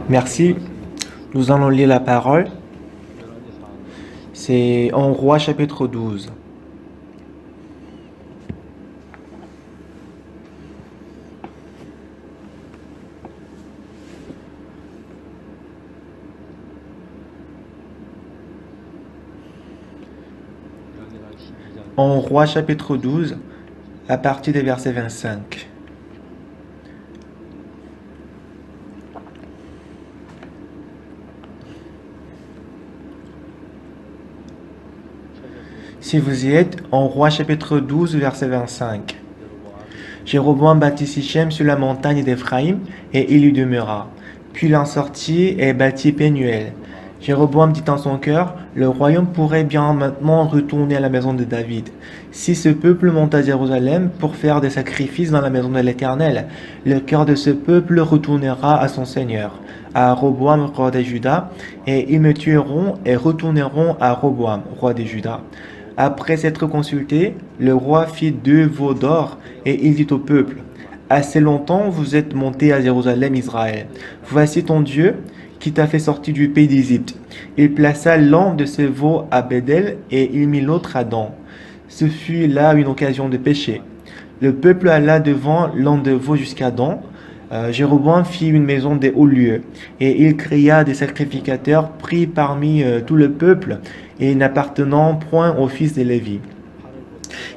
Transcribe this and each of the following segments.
Merci. Nous allons lire la parole. C'est en Roi chapitre 12. En Roi chapitre 12, à partir des versets 25. Si vous y êtes, en Roi chapitre 12, verset 25. Jéroboam bâtit Sichem sur la montagne d'Éphraïm, et il y demeura. Puis il en sortit et bâtit Pénuel. Jéroboam dit en son cœur, le royaume pourrait bien maintenant retourner à la maison de David. Si ce peuple monte à Jérusalem pour faire des sacrifices dans la maison de l'Éternel, le cœur de ce peuple retournera à son Seigneur, à Roboam, roi de Juda, et ils me tueront et retourneront à Roboam, roi de Juda. Après s'être consulté, le roi fit 2 veaux d'or, et il dit au peuple, assez longtemps vous êtes monté à Jérusalem, Israël. Voici ton Dieu qui t'a fait sortir du pays d'Égypte. Il plaça l'un de ces veaux à Bédel et il mit l'autre à Dan. Ce fut là une occasion de pécher. Le peuple alla devant l'un des veaux jusqu'à Dan. Jéroboam fit une maison des hauts lieux et il créa des sacrificateurs pris parmi tout le peuple et n'appartenant point aux fils de Lévi.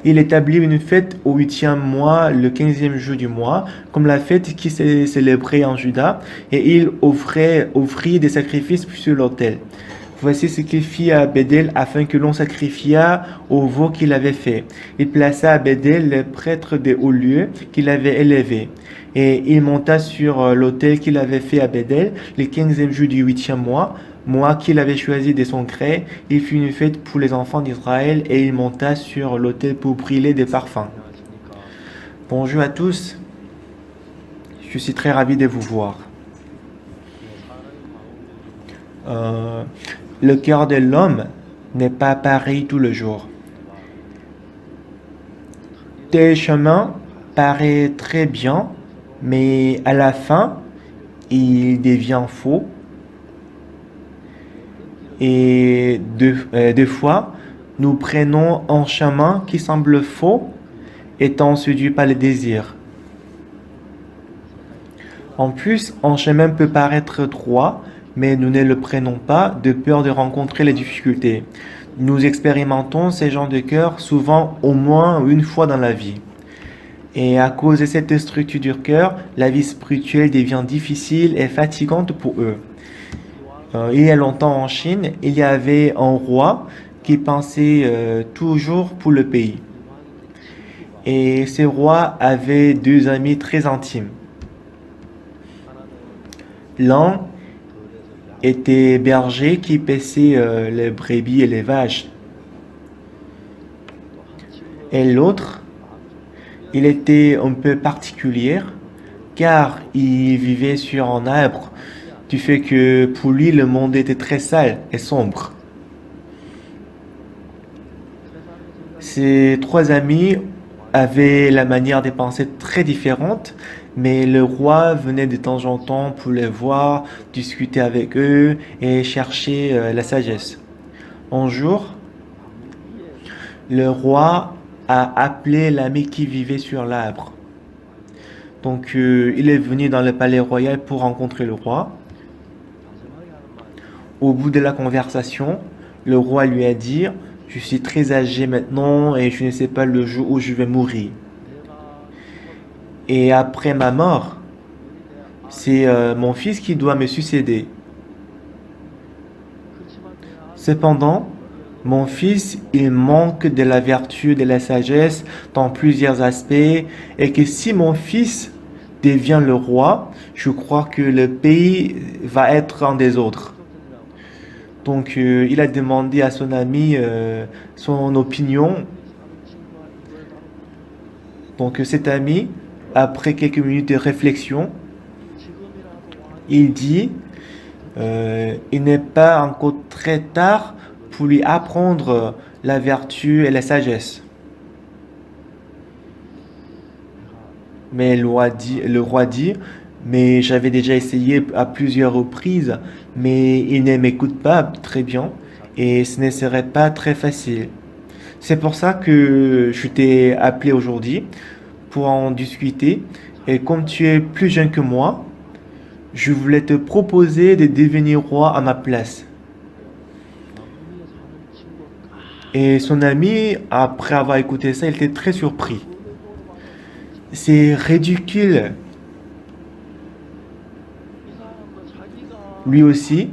Il établit une fête au 8e mois, le 15e jour du mois, comme la fête qui s'est célébrée en Juda, et il offrit des sacrifices sur l'autel. Voici ce qu'il fit à Bédel afin que l'on sacrifiât au veau qu'il avait fait. Il plaça à Bédel les prêtres des hauts lieux qu'il avait élevés. Et il monta sur l'autel qu'il avait fait à Bédel, le 15e jour du 8e mois, mois qu'il avait choisi de son gré. Il fit une fête pour les enfants d'Israël et il monta sur l'autel pour brûler des parfums. Bonjour à tous, je suis très ravi de vous voir. Le cœur de l'homme n'est pas pareil tout le jour. Tes chemins paraissent très bien, mais à la fin, il devient faux. Et deux fois, nous prenons un chemin qui semble faux, étant séduit par le désir. En plus, un chemin peut paraître droit, mais nous ne le prenons pas de peur de rencontrer les difficultés. Nous expérimentons ces genres de cœur souvent au moins une fois dans la vie. Et à cause de cette structure du cœur, la vie spirituelle devient difficile et fatigante pour eux. Il y a longtemps en Chine, il y avait un roi qui pensait toujours pour le pays. Et ce roi avait 2 amis très intimes. L'un était berger qui paissait les brebis et les vaches. Et l'autre, il était un peu particulier car il vivait sur un arbre, du fait que pour lui le monde était très sale et sombre. Ces 3 amis avaient la manière de penser très différente, mais le roi venait de temps en temps pour les voir, discuter avec eux et chercher la sagesse. Un jour, le roi a appelé l'ami qui vivait sur l'arbre. Donc il est venu dans le palais royal pour rencontrer le roi. Au bout de la conversation, le roi lui a dit, je suis très âgé maintenant et je ne sais pas le jour où je vais mourir. Et après ma mort, c'est mon fils qui doit me succéder. Cependant, mon fils, il manque de la vertu et de la sagesse dans plusieurs aspects et que si mon fils devient le roi, je crois que le pays va être un désordre. Donc il a demandé à son ami son opinion. Donc cet ami, après quelques minutes de réflexion, il dit, il n'est pas encore très tard pour lui apprendre la vertu et la sagesse. Mais le roi dit, Mais j'avais déjà essayé à plusieurs reprises, mais il ne m'écoute pas très bien et ce ne serait pas très facile. C'est pour ça que je t'ai appelé aujourd'hui pour en discuter. Et comme tu es plus jeune que moi, je voulais te proposer de devenir roi à ma place. Et son ami, après avoir écouté ça, il était très surpris. C'est ridicule. Lui aussi,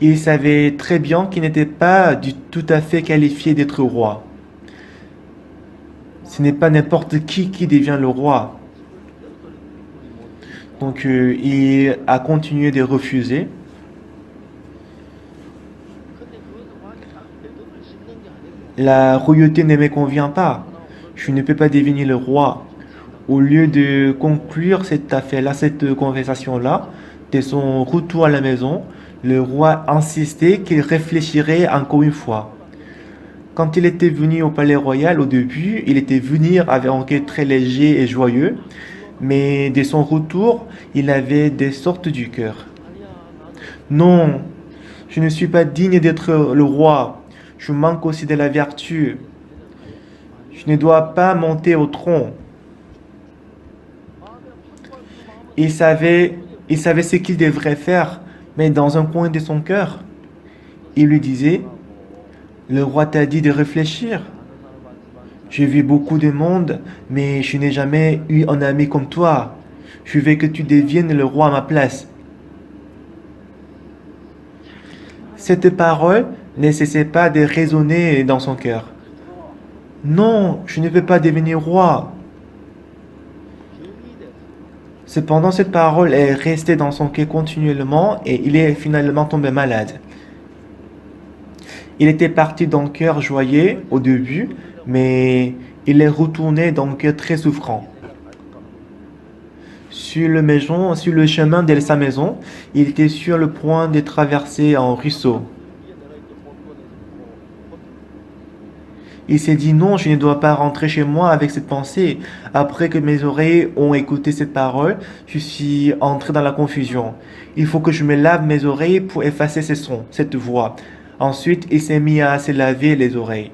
il savait très bien qu'il n'était pas tout à fait qualifié d'être roi. Ce n'est pas n'importe qui devient le roi. Donc il a continué de refuser. La royauté ne me convient pas. Je ne peux pas devenir le roi. Au lieu de conclure cette affaire-là, cette conversation-là, de son retour à la maison, le roi insistait qu'il réfléchirait encore une fois. Quand il était venu au palais royal au début, il était venu avec un cœur très léger et joyeux, mais de son retour, il avait des sortes du cœur. Non, je ne suis pas digne d'être le roi. Je manque aussi de la vertu. Je ne dois pas monter au trône. Il savait, il savait ce qu'il devrait faire, mais dans un coin de son cœur, il lui disait, le roi t'a dit de réfléchir. J'ai vu beaucoup de monde, mais je n'ai jamais eu un ami comme toi. Je veux que tu deviennes le roi à ma place. Cette parole ne cessait pas de résonner dans son cœur. Non, je ne veux pas devenir roi. Cependant, cette parole est restée dans son cœur continuellement et il est finalement tombé malade. Il était parti d'un cœur joyeux au début, mais il est retourné d'un cœur très souffrant. Sur le chemin de sa maison, il était sur le point de traverser un ruisseau. Il s'est dit non, je ne dois pas rentrer chez moi avec cette pensée. Après que mes oreilles ont écouté cette parole, je suis entré dans la confusion. Il faut que je me lave mes oreilles pour effacer ces sons, cette voix. Ensuite, il s'est mis à se laver les oreilles.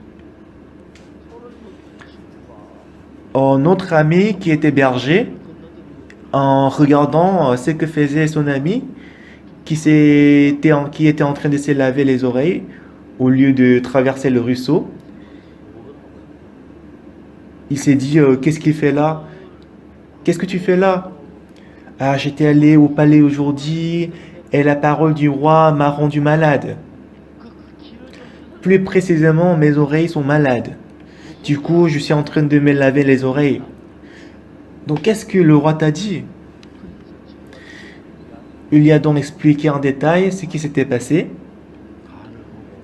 Un autre ami qui était berger, en regardant ce que faisait son ami, qui était en train de se laver les oreilles au lieu de traverser le ruisseau, il s'est dit, qu'est-ce qu'il fait là? Qu'est-ce que tu fais là? Ah, j'étais allé au palais aujourd'hui et la parole du roi m'a rendu malade. Plus précisément, mes oreilles sont malades. Du coup, je suis en train de me laver les oreilles. Donc, qu'est-ce que le roi t'a dit? Il lui a donc expliqué en détail ce qui s'était passé.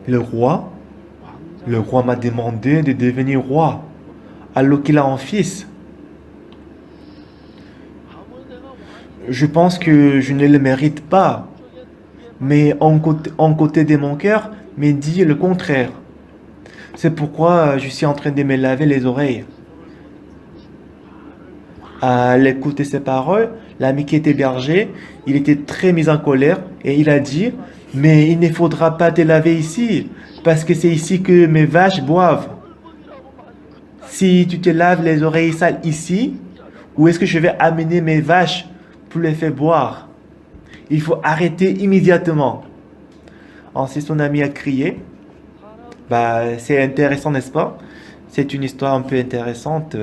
Le roi, le roi m'a demandé de devenir roi, alors qu'il a un fils. Je pense que je ne le mérite pas, mais en côté de mon cœur me dit le contraire. C'est pourquoi je suis en train de me laver les oreilles. À l'écoute de ces paroles, l'ami qui était berger, il était très mis en colère et il a dit, mais il ne faudra pas te laver ici, parce que c'est ici que mes vaches boivent. Si tu te laves les oreilles sales ici, où est-ce que je vais amener mes vaches pour les faire boire? Il faut arrêter immédiatement. Ensuite, son ami a crié. Bah, c'est intéressant, n'est-ce pas? C'est une histoire un peu intéressante.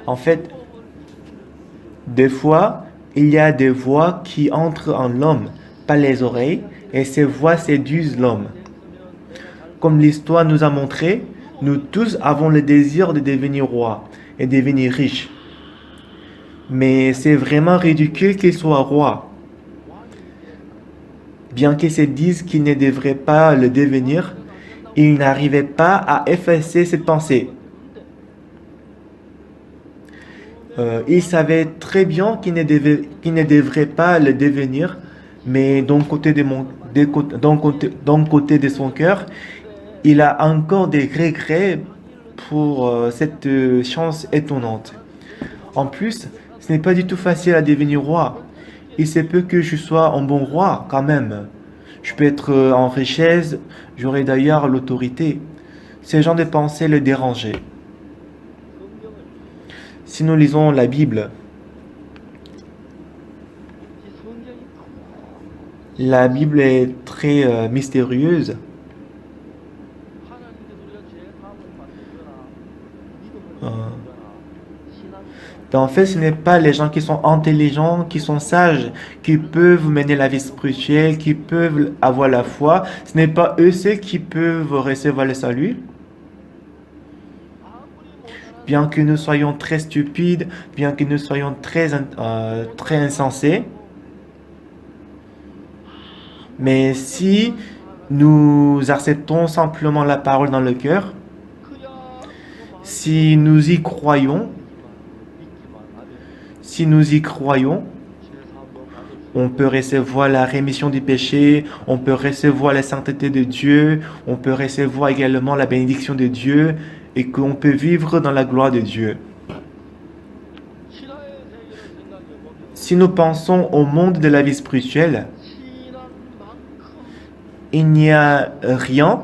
En fait, des fois, il y a des voix qui entrent en l'homme par les oreilles et ces voix séduisent l'homme. Comme l'histoire nous a montré, nous tous avons le désir de devenir roi et devenir riche. Mais c'est vraiment ridicule qu'il soit roi. Bien qu'il se dise qu'il ne devrait pas le devenir, il n'arrivait pas à effacer cette pensée. Il savait très bien qu'il ne devrait pas le devenir, mais d'un côté de son cœur, il a encore des regrets pour cette chance étonnante. En plus, Ce n'est pas du tout facile à devenir roi. Il se peut que je sois un bon roi quand même. Je peux être en richesse, j'aurai d'ailleurs l'autorité. Ce genre de pensée le dérangeait. Si nous lisons la Bible, la Bible est très mystérieuse. Euh, En fait, ce n'est pas les gens qui sont intelligents, qui sont sages, qui peuvent mener la vie spirituelle, qui peuvent avoir la foi. Ce n'est pas eux ceux qui peuvent recevoir le salut. Bien que nous soyons très stupides, bien que nous soyons très insensés, mais si nous acceptons simplement la parole dans le cœur, si nous y croyons, si nous y croyons, on peut recevoir la rémission du péché, on peut recevoir la sainteté de Dieu, on peut recevoir également la bénédiction de Dieu et qu'on peut vivre dans la gloire de Dieu. Si nous pensons au monde de la vie spirituelle, il n'y a rien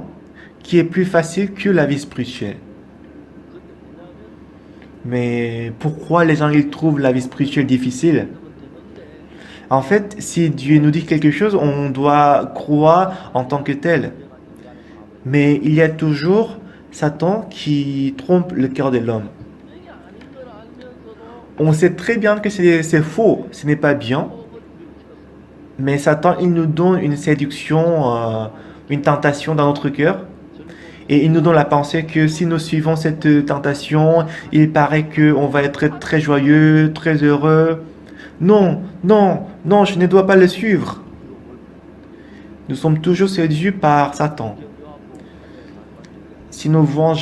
qui est plus facile que la vie spirituelle. Mais pourquoi les gens ils trouvent la vie spirituelle difficile? En fait, si Dieu nous dit quelque chose, on doit croire en tant que tel. Mais il y a toujours Satan qui trompe le cœur de l'homme. On sait très bien que c'est faux, ce n'est pas bien. Mais Satan, il nous donne une séduction, une tentation dans notre cœur. Et il nous donne la pensée que si nous suivons cette tentation, il paraît qu'on va être très joyeux, très heureux. Non, non, non, je ne dois pas le suivre. Nous sommes toujours séduits par Satan. Si nous voyons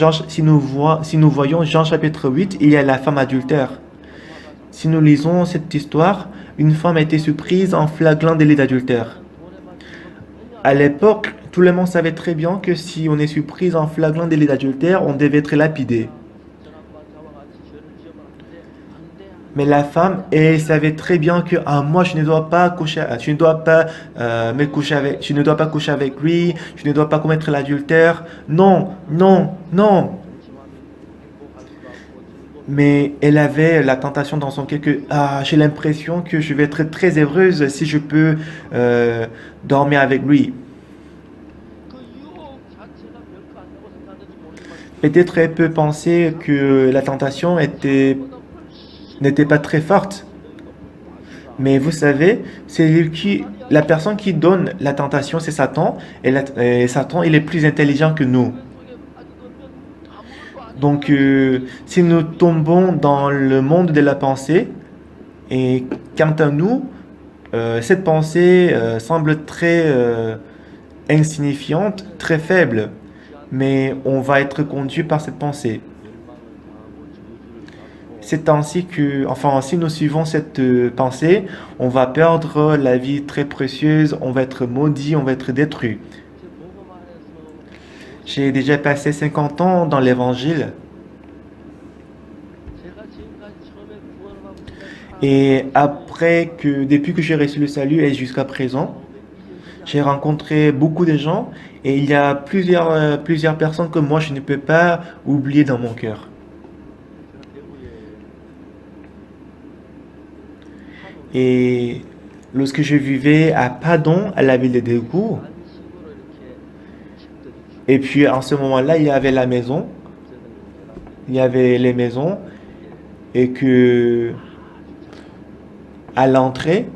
Jean chapitre 8, il y a la femme adultère. Si nous lisons cette histoire, une femme a été surprise en flagrant délit d'adultère. À l'époque, tout le monde savait très bien que si on est surpris en flagrant délit d'adultère, on devait être lapidé. Mais la femme, elle savait très bien que moi, je ne dois pas coucher, je ne dois pas me coucher avec, je ne dois pas coucher avec lui, je ne dois pas commettre l'adultère. Non, non, non. Mais elle avait la tentation dans son cœur que j'ai l'impression que je vais être très heureuse si je peux dormir avec lui. Peut-être elle peut penser que la tentation n'était pas très forte. Mais vous savez, la personne qui donne la tentation, c'est Satan. Et Satan, il est plus intelligent que nous. Donc, si nous tombons dans le monde de la pensée, et quant à nous, cette pensée semble très insignifiante, très faible, mais on va être conduit par cette pensée. C'est ainsi que, enfin, si nous suivons cette pensée, on va perdre la vie très précieuse, on va être maudit, on va être détruit. J'ai déjà passé 50 ans dans l'évangile et depuis que j'ai reçu le salut et jusqu'à présent, j'ai rencontré beaucoup de gens et il y a plusieurs personnes que moi je ne peux pas oublier dans mon cœur. Et lorsque je vivais à Padon, à la ville de Daegu, et puis en ce moment-là, il y avait la maison, il y avait les maisons, et que à l'entrée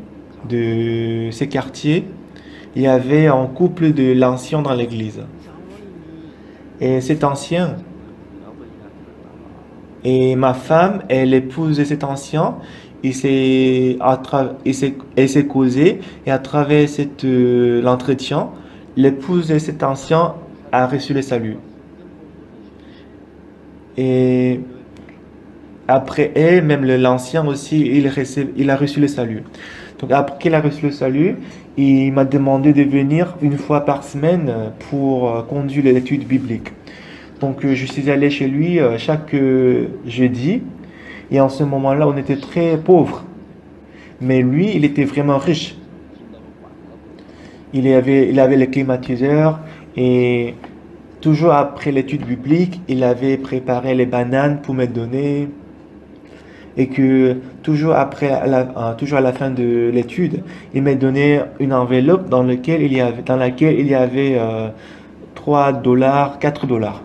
de ces quartiers, il y avait un couple de l'ancien dans l'église. Et cet ancien, et ma femme, elle épouse cet ancien, elle s'est causée, et à travers l'entretien, l'épouse de cet ancien a reçu le salut. Et après elle, même l'ancien aussi, il a reçu le salut. Donc après qu'il a reçu le salut, il m'a demandé de venir une fois par semaine pour conduire l'étude biblique. Donc je suis allé chez lui chaque jeudi Et en ce moment-là, on était très pauvres. Mais lui, il était vraiment riche. Il avait le climatiseur et toujours après l'étude biblique, il avait préparé les bananes pour me donner. Et que toujours à la fin de l'étude, il m'a donné une enveloppe dans laquelle il y avait 3 dollars, 4 dollars.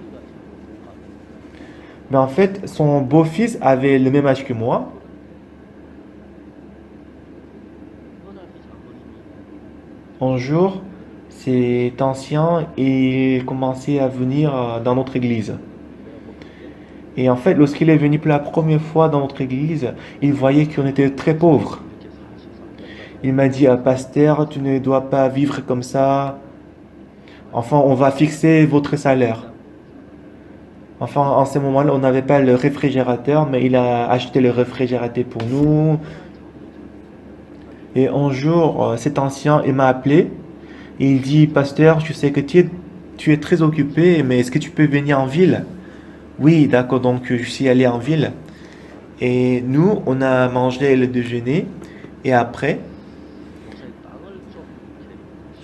Mais en fait, son beau-fils avait le même âge que moi. Un jour, cet ancien est commencé à venir dans notre église. Et en fait, lorsqu'il est venu pour la première fois dans notre église, il voyait qu'on était très pauvres. Il m'a dit, pasteur, tu ne dois pas vivre comme ça. Enfin, on va fixer votre salaire. Enfin, en ce moment-là, on n'avait pas le réfrigérateur, mais il a acheté le réfrigérateur pour nous. Et un jour, cet ancien, il m'a appelé. Et il dit, pasteur, je sais que tu es très occupé, mais est-ce que tu peux venir en ville? Oui, d'accord, donc je suis allé en ville. Et nous, on a mangé le déjeuner. Et après,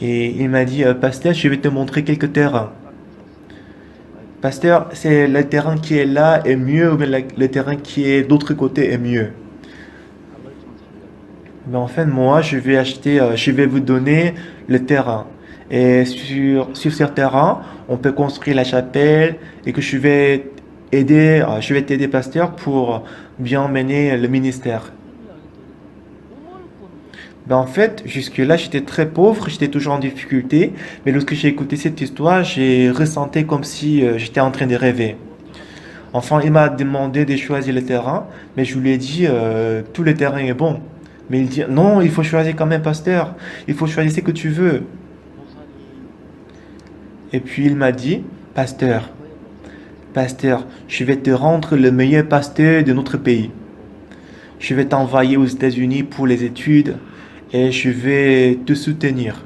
et il m'a dit, pasteur, je vais te montrer quelques terrains. Pasteur, c'est le terrain qui est là est mieux ou bien le terrain qui est d'autre côté est mieux? Mais en fait, moi, je vais vous donner le terrain. Et sur ce terrain, on peut construire la chapelle et que je vais t'aider, pasteur, pour bien mener le ministère. Ben en fait, jusque-là, j'étais très pauvre, j'étais toujours en difficulté, mais lorsque j'ai écouté cette histoire, j'ai ressenti comme si j'étais en train de rêver. Enfin, il m'a demandé de choisir le terrain, mais je lui ai dit, tout le terrain est bon. Mais il dit, non, il faut choisir quand même, pasteur, il faut choisir ce que tu veux. Et puis il m'a dit, pasteur, pasteur, je vais te rendre le meilleur pasteur de notre pays. Je vais t'envoyer aux États-Unis pour les études et je vais te soutenir.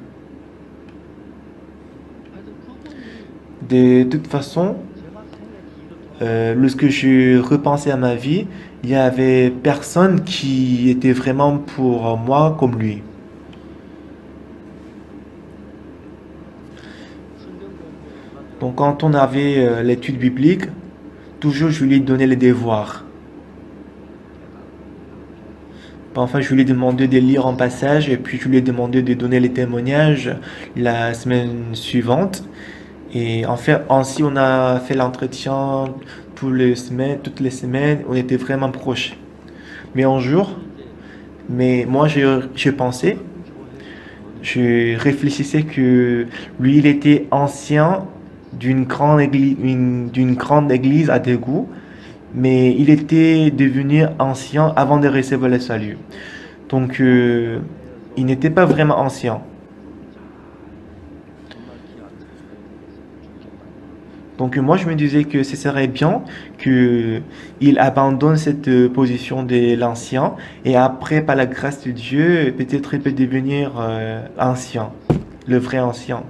De toute façon, lorsque je repensais à ma vie, il y avait personne qui était vraiment pour moi comme lui. Donc quand on avait l'étude biblique, toujours je lui donnais les devoirs. Enfin, je lui ai demandé de lire un passage et puis je lui ai demandé de donner les témoignages la semaine suivante. Et en fait, ainsi on a fait l'entretien toutes les semaines, on était vraiment proches. Mais un jour, mais moi je pensais, je réfléchissais que lui il était ancien d'une grande église à Daegu, mais il était devenu ancien avant de recevoir le salut. Donc il n'était pas vraiment ancien. Donc moi je me disais que ce serait bien qu'il abandonne cette position de l'ancien et après par la grâce de Dieu peut-être il peut devenir ancien, le vrai ancien.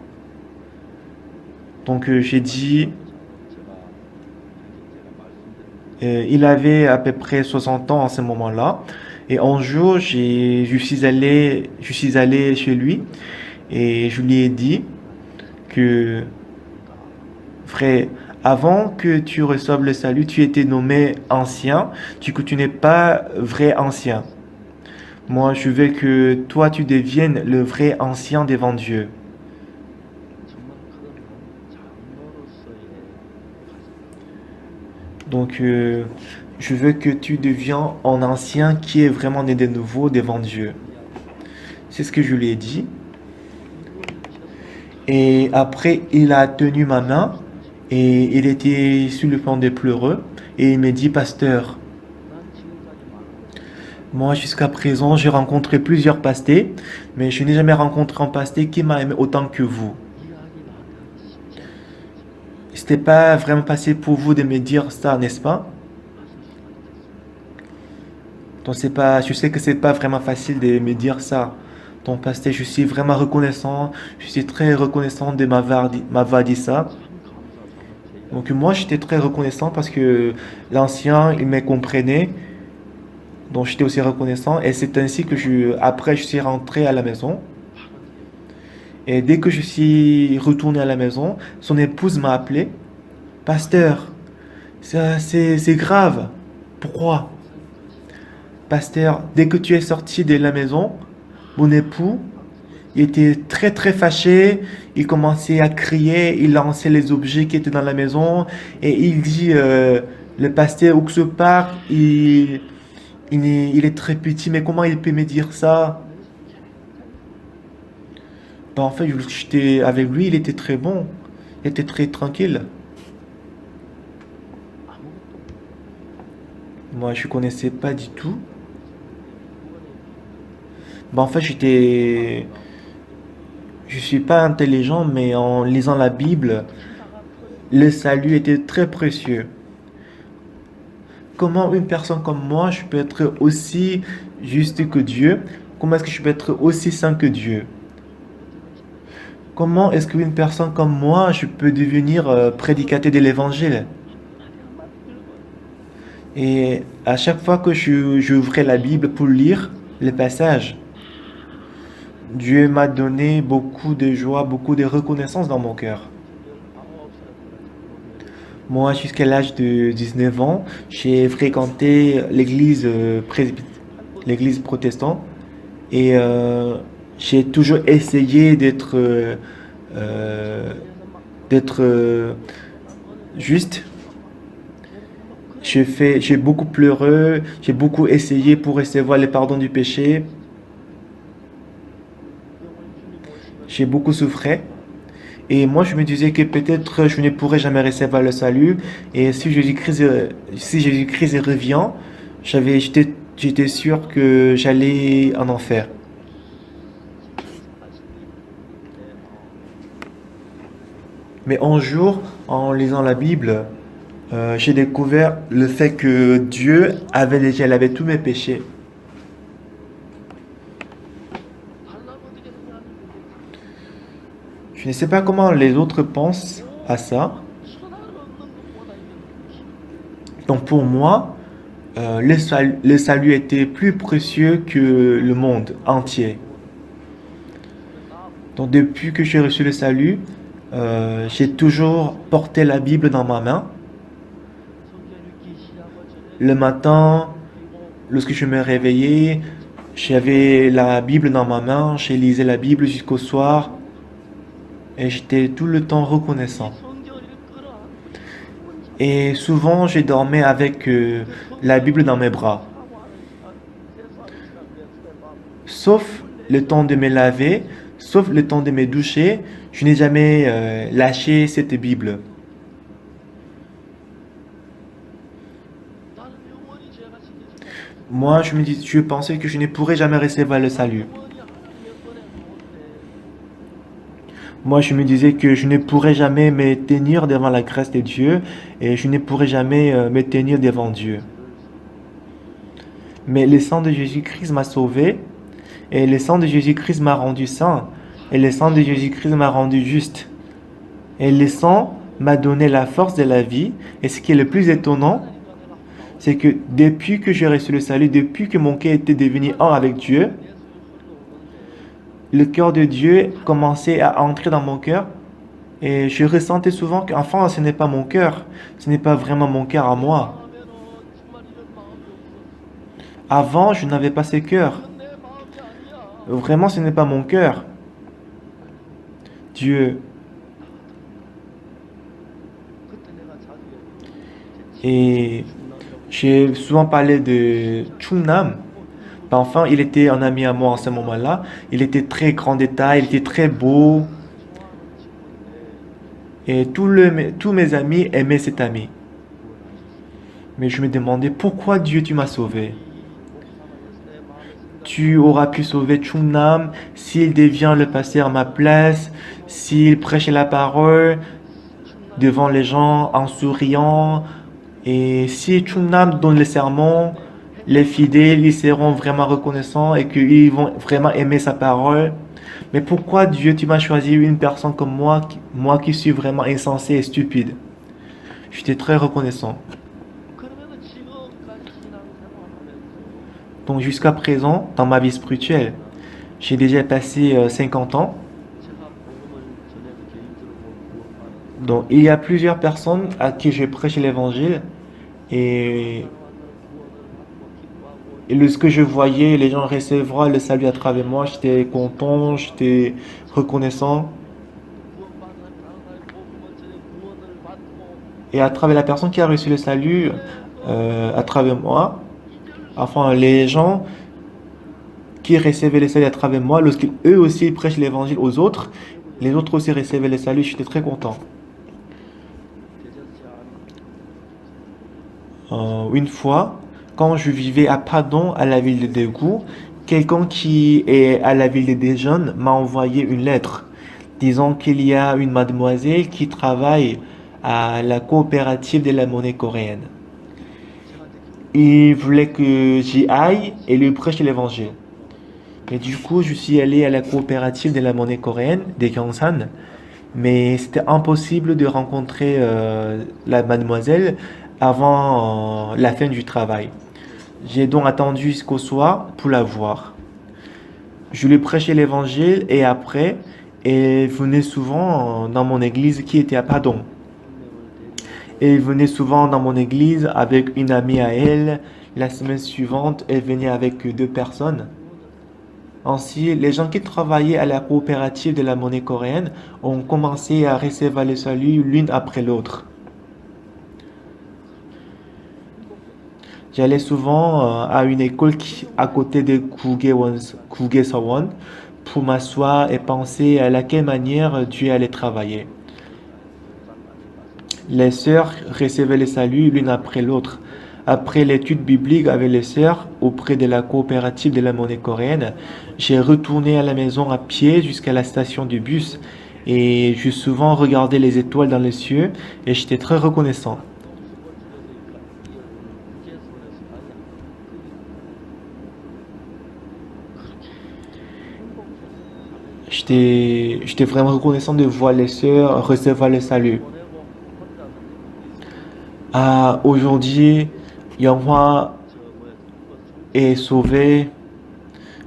Donc j'ai dit, il avait à peu près 60 ans en ce moment-là et un jour je suis allé chez lui et je lui ai dit que frère, avant que tu reçoives le salut, tu étais nommé ancien, du coup tu n'es pas vrai ancien. Moi, je veux que toi, tu deviennes le vrai ancien devant Dieu. Donc, je veux que tu deviens un ancien qui est vraiment né de nouveau devant Dieu. C'est ce que je lui ai dit. Et après, il a tenu ma main et il était sur le point de pleurer. Et il me dit, pasteur, moi jusqu'à présent, j'ai rencontré plusieurs pasteurs, mais je n'ai jamais rencontré un pasteur qui m'a aimé autant que vous. C'était pas vraiment facile pour vous de me dire ça, n'est-ce pas? Donc c'est pas, je sais que c'est pas vraiment facile de me dire ça. Donc pasteur, je suis vraiment reconnaissant. Je suis très reconnaissant de m'avoir dit ça. Donc moi, j'étais très reconnaissant parce que l'ancien, il me comprenait Donc j'étais aussi reconnaissant et c'est ainsi que après je suis rentré à la maison. Et dès que je suis retourné à la maison, son épouse m'a appelé. Pasteur, c'est grave. Pourquoi? Pasteur, dès que tu es sorti de la maison, mon époux, il était très très fâché, il commençait à crier, il lançait les objets qui étaient dans la maison et il dit, le pasteur où que ce part, il est très petit, mais comment il peut me dire ça? Ben, en fait, j'étais avec lui, il était très bon, il était très tranquille. Moi, je connaissais pas du tout. Ben, en fait, je suis pas intelligent, mais en lisant la Bible, le salut était très précieux. Comment une personne comme moi, je peux être aussi juste que Dieu? Comment est-ce que je peux être aussi saint que Dieu? Comment est-ce qu'une personne comme moi, je peux devenir prédicateur de l'évangile? Et à chaque fois que j'ouvrais la Bible pour lire les passages, Dieu m'a donné beaucoup de joie, beaucoup de reconnaissance dans mon cœur. Moi, jusqu'à l'âge de 19 ans, j'ai fréquenté l'église protestante et j'ai toujours essayé euh, d'être juste. J'ai beaucoup pleuré, j'ai beaucoup essayé pour recevoir le pardon du péché, j'ai beaucoup souffert. Et moi, je me disais que peut-être je ne pourrais jamais recevoir le salut. Et si Jésus-Christ revient, j'étais sûr que j'allais en enfer. Mais un jour, en lisant la Bible, j'ai découvert le fait que Dieu avait déjà lavé tous mes péchés. Je ne sais pas comment les autres pensent à ça. Donc pour moi, le salut était plus précieux que le monde entier. Donc depuis que j'ai reçu le salut, j'ai toujours porté la Bible dans ma main. Le matin, lorsque je me réveillais, j'avais la Bible dans ma main, j'ai lisé la Bible jusqu'au soir et j'étais tout le temps reconnaissant. Et souvent, je dormais avec la Bible dans mes bras. Sauf le temps de me laver, sauf le temps de me doucher, je n'ai jamais lâché cette Bible. Moi, je pensais que je ne pourrais jamais recevoir le salut. Moi, je me disais que je ne pourrais jamais me tenir devant la grâce de Dieu et je ne pourrais jamais me tenir devant Dieu. Mais le sang de Jésus-Christ m'a sauvé et le sang de Jésus-Christ m'a rendu saint et le sang de Jésus-Christ m'a rendu juste. Et le sang m'a donné la force de la vie. Et ce qui est le plus étonnant, c'est que depuis que j'ai reçu le salut, depuis que mon cœur était devenu un avec Dieu, le cœur de Dieu commençait à entrer dans mon cœur. Et je ressentais souvent qu'enfin, ce n'est pas mon cœur. Ce n'est pas vraiment mon cœur à moi. Avant, je n'avais pas ce cœur. Vraiment, ce n'est pas mon cœur. Dieu. Et j'ai souvent parlé de Chungnam. Ben, enfin, il était un ami à moi en ce moment-là. Il était très grand détail, il était très beau. Et tous mes amis aimaient cet ami. Mais je me demandais pourquoi Dieu tu m'as sauvé. Tu auras pu sauver Chungnam s'il devient le pasteur à ma place, s'il prêchait la parole devant les gens en souriant. Et si Chungnam donne le sermon, les fidèles ils seront vraiment reconnaissants et qu'ils vont vraiment aimer sa parole. Mais pourquoi Dieu tu m'as choisi une personne comme moi, moi qui suis vraiment insensé et stupide? J'étais très reconnaissant. Donc jusqu'à présent, dans ma vie spirituelle, j'ai déjà passé 50 ans. Donc il y a plusieurs personnes à qui je prêche l'évangile et, et ce que je voyais, les gens recevoir le salut à travers moi, j'étais content, j'étais reconnaissant. Et à travers la personne qui a reçu le salut, à travers moi, enfin les gens qui recevaient le salut à travers moi, lorsqu'eux aussi prêchent l'évangile aux autres, les autres aussi recevaient le salut, j'étais très content. Une fois, quand je vivais à Padon, à la ville de Daegu, quelqu'un qui est à la ville de Daejeon m'a envoyé une lettre disant qu'il y a une mademoiselle qui travaille à la coopérative de la monnaie coréenne. Il voulait que j'y aille et lui prêcher l'évangile. Et du coup, je suis allé à la coopérative de la monnaie coréenne, des Gyeongsan, mais c'était impossible de rencontrer la mademoiselle avant la fin du travail. J'ai donc attendu jusqu'au soir pour la voir. Je lui prêchais l'évangile et après, elle venait souvent dans mon église qui était à Padon. Elle venait souvent dans mon église avec une amie à elle. La semaine suivante, elle venait avec deux personnes. Ainsi, les gens qui travaillaient à la coopérative de la monnaie coréenne ont commencé à recevoir le salut l'une après l'autre. J'allais souvent à une école à côté de Kugesawon pour m'asseoir et penser à laquelle manière Dieu allait travailler. Les sœurs recevaient le salut l'une après l'autre. Après l'étude biblique avec les sœurs auprès de la coopérative de la monnaie coréenne, j'ai retourné à la maison à pied jusqu'à la station du bus et j'ai souvent regardé les étoiles dans les cieux et j'étais très reconnaissant. J'étais vraiment reconnaissant de voir les sœurs recevoir le salut. Aujourd'hui, Yonghwa est sauvé.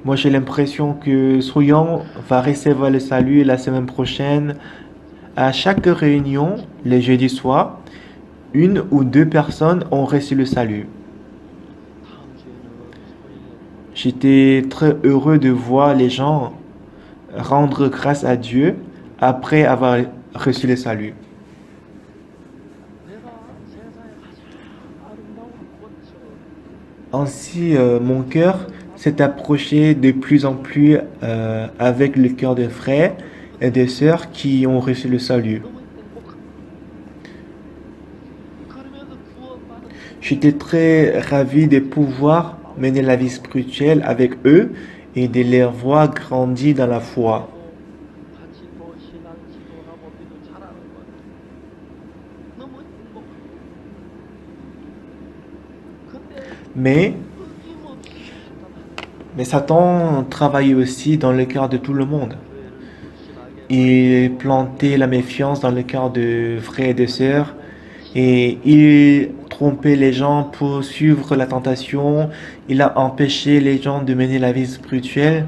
Moi, j'ai l'impression que Soyoung va recevoir le salut la semaine prochaine. À chaque réunion, les jeudis soirs, une ou deux personnes ont reçu le salut. J'étais très heureux de voir les gens rendre grâce à Dieu après avoir reçu le salut. Ainsi, mon cœur s'est approché de plus en plus avec le cœur des frères et des sœurs qui ont reçu le salut. J'étais très ravi de pouvoir mener la vie spirituelle avec eux et de les voir grandir dans la foi. Mais, mais Satan travaillait aussi dans le cœur de tout le monde. Il plantait la méfiance dans le cœur de frères et de sœurs et il trompait les gens pour suivre la tentation. Il a empêché les gens de mener la vie spirituelle.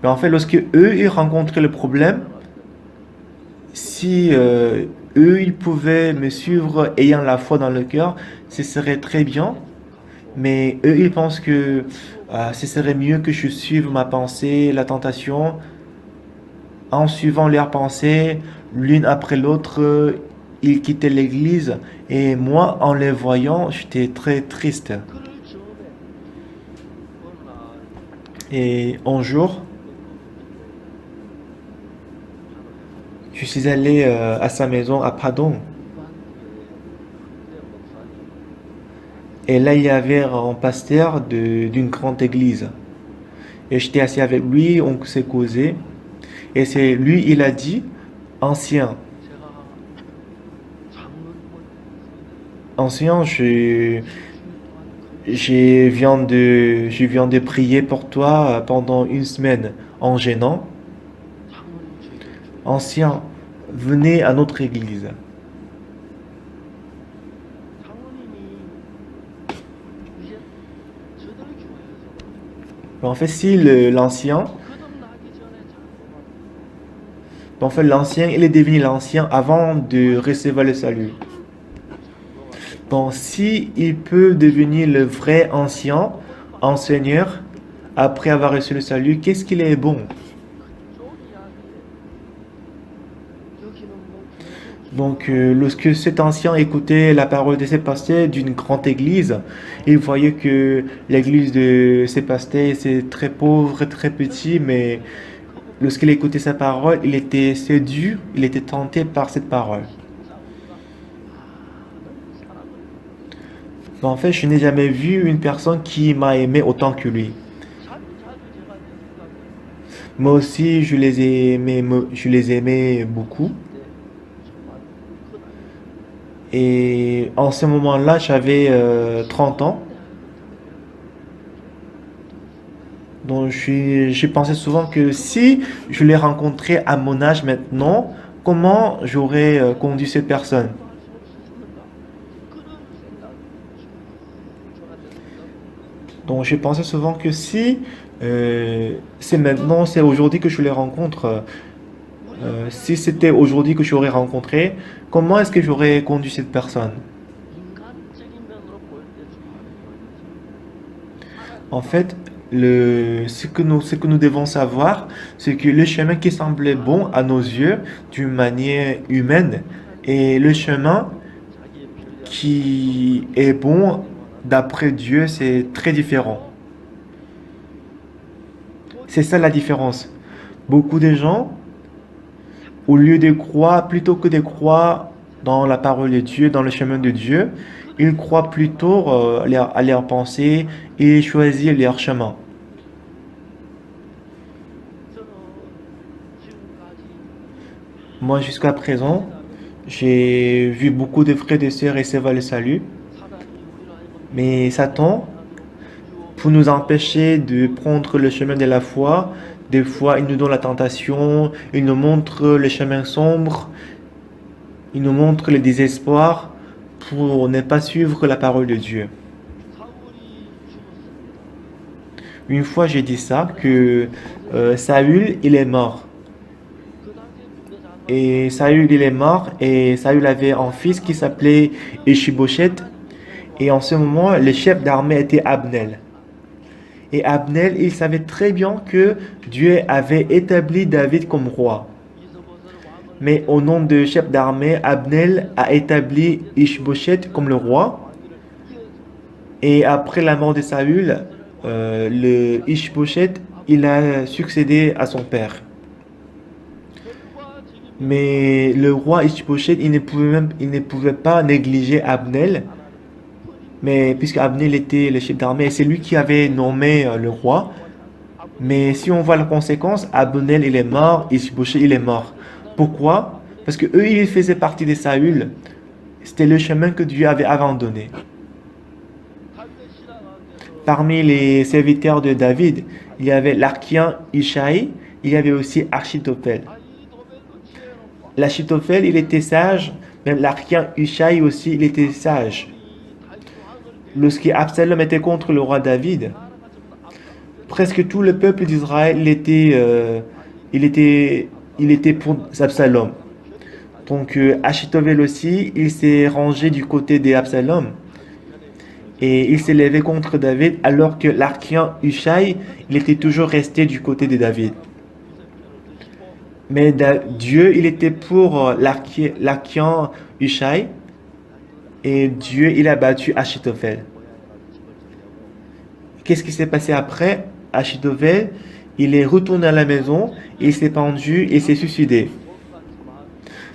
Mais en fait, lorsque eux, ils rencontraient le problème, si eux, ils pouvaient me suivre ayant la foi dans le cœur, ce serait très bien. Mais eux, ils pensent que ce serait mieux que je suive ma pensée, la tentation. En suivant leurs pensées, l'une après l'autre, ils quittaient l'église. Et moi, en les voyant, j'étais très triste. Et un jour, je suis allé à sa maison à Padon. Et là, il y avait un pasteur d'une grande église. Et j'étais assis avec lui, on s'est causé. Et c'est lui, il a dit, ancien, ancien, je viens de prier pour toi pendant une semaine en gênant. Ancien, venez à notre église. En fait, si l'ancien, en fait, l'ancien, il est devenu l'ancien avant de recevoir le salut. Bon, si il peut devenir le vrai ancien, enseigneur, après avoir reçu le salut, qu'est-ce qu'il est bon? Donc, lorsque cet ancien écoutait la parole de ses pasteurs d'une grande église, il voyait que l'église de ses pasteurs, c'est très pauvre, très petit, mais lorsqu'il écoutait sa parole, il était séduit, il était tenté par cette parole. En fait, je n'ai jamais vu une personne qui m'a aimé autant que lui. Moi aussi, je les aimais beaucoup. Et en ce moment-là, j'avais 30 ans. Donc, j'ai pensé souvent que si je l'ai rencontré à mon âge maintenant, comment j'aurais conduit cette personne? Donc, j'ai pensé souvent que si c'est maintenant, c'est aujourd'hui que je les rencontre, si c'était aujourd'hui que j'aurais rencontré, comment est-ce que j'aurais conduit cette personne? En fait, ce que nous devons savoir, c'est que le chemin qui semblait bon à nos yeux, d'une manière humaine, et le chemin qui est bon d'après Dieu, c'est très différent. C'est ça la différence. Beaucoup de gens, au lieu de croire, plutôt que de croire dans la parole de Dieu, dans le chemin de Dieu, ils croient plutôt à leurs pensées et choisissent leur chemin. Moi, jusqu'à présent, j'ai vu beaucoup de frères et de sœurs recevoir le salut, mais Satan, pour nous empêcher de prendre le chemin de la foi, des fois, il nous donne la tentation, il nous montre le chemin sombre, il nous montre le désespoir pour ne pas suivre la parole de Dieu. Une fois, j'ai dit ça, que Saül, il est mort. Et Saül, il est mort, et Saül avait un fils qui s'appelait Ishiboshet. Et en ce moment, le chef d'armée était Abnel. Et Abnel, il savait très bien que Dieu avait établi David comme roi. Mais au nom de chef d'armée, Abnel a établi Ishboshet comme le roi. Et après la mort de Saül, le Ishboshet, il a succédé à son père. Mais le roi Ishboshet, il ne pouvait pas négliger Abnel. Mais puisque Abnel était le chef d'armée, c'est lui qui avait nommé le roi. Mais si on voit la conséquence, Abnel il est mort, Ishboshet il est mort. Pourquoi? Parce que eux ils faisaient partie de Saül. C'était le chemin que Dieu avait abandonné. Parmi les serviteurs de David, il y avait l'archien Ishaï, il y avait aussi Achitophel. L'Achitophel il était sage, même l'archien Ishaï aussi il était sage. Lorsque Absalom était contre le roi David, presque tout le peuple d'Israël il était, il était pour Absalom. Donc Achitophel aussi, il s'est rangé du côté d'Absalom et il s'est levé contre David alors que l'archien Hushai, il était toujours resté du côté de David. Mais Dieu, il était pour l'archien Hushai et Dieu, il a battu Achitophel. Qu'est-ce qui s'est passé après? Achitophel, il est retourné à la maison, il s'est pendu et s'est suicidé.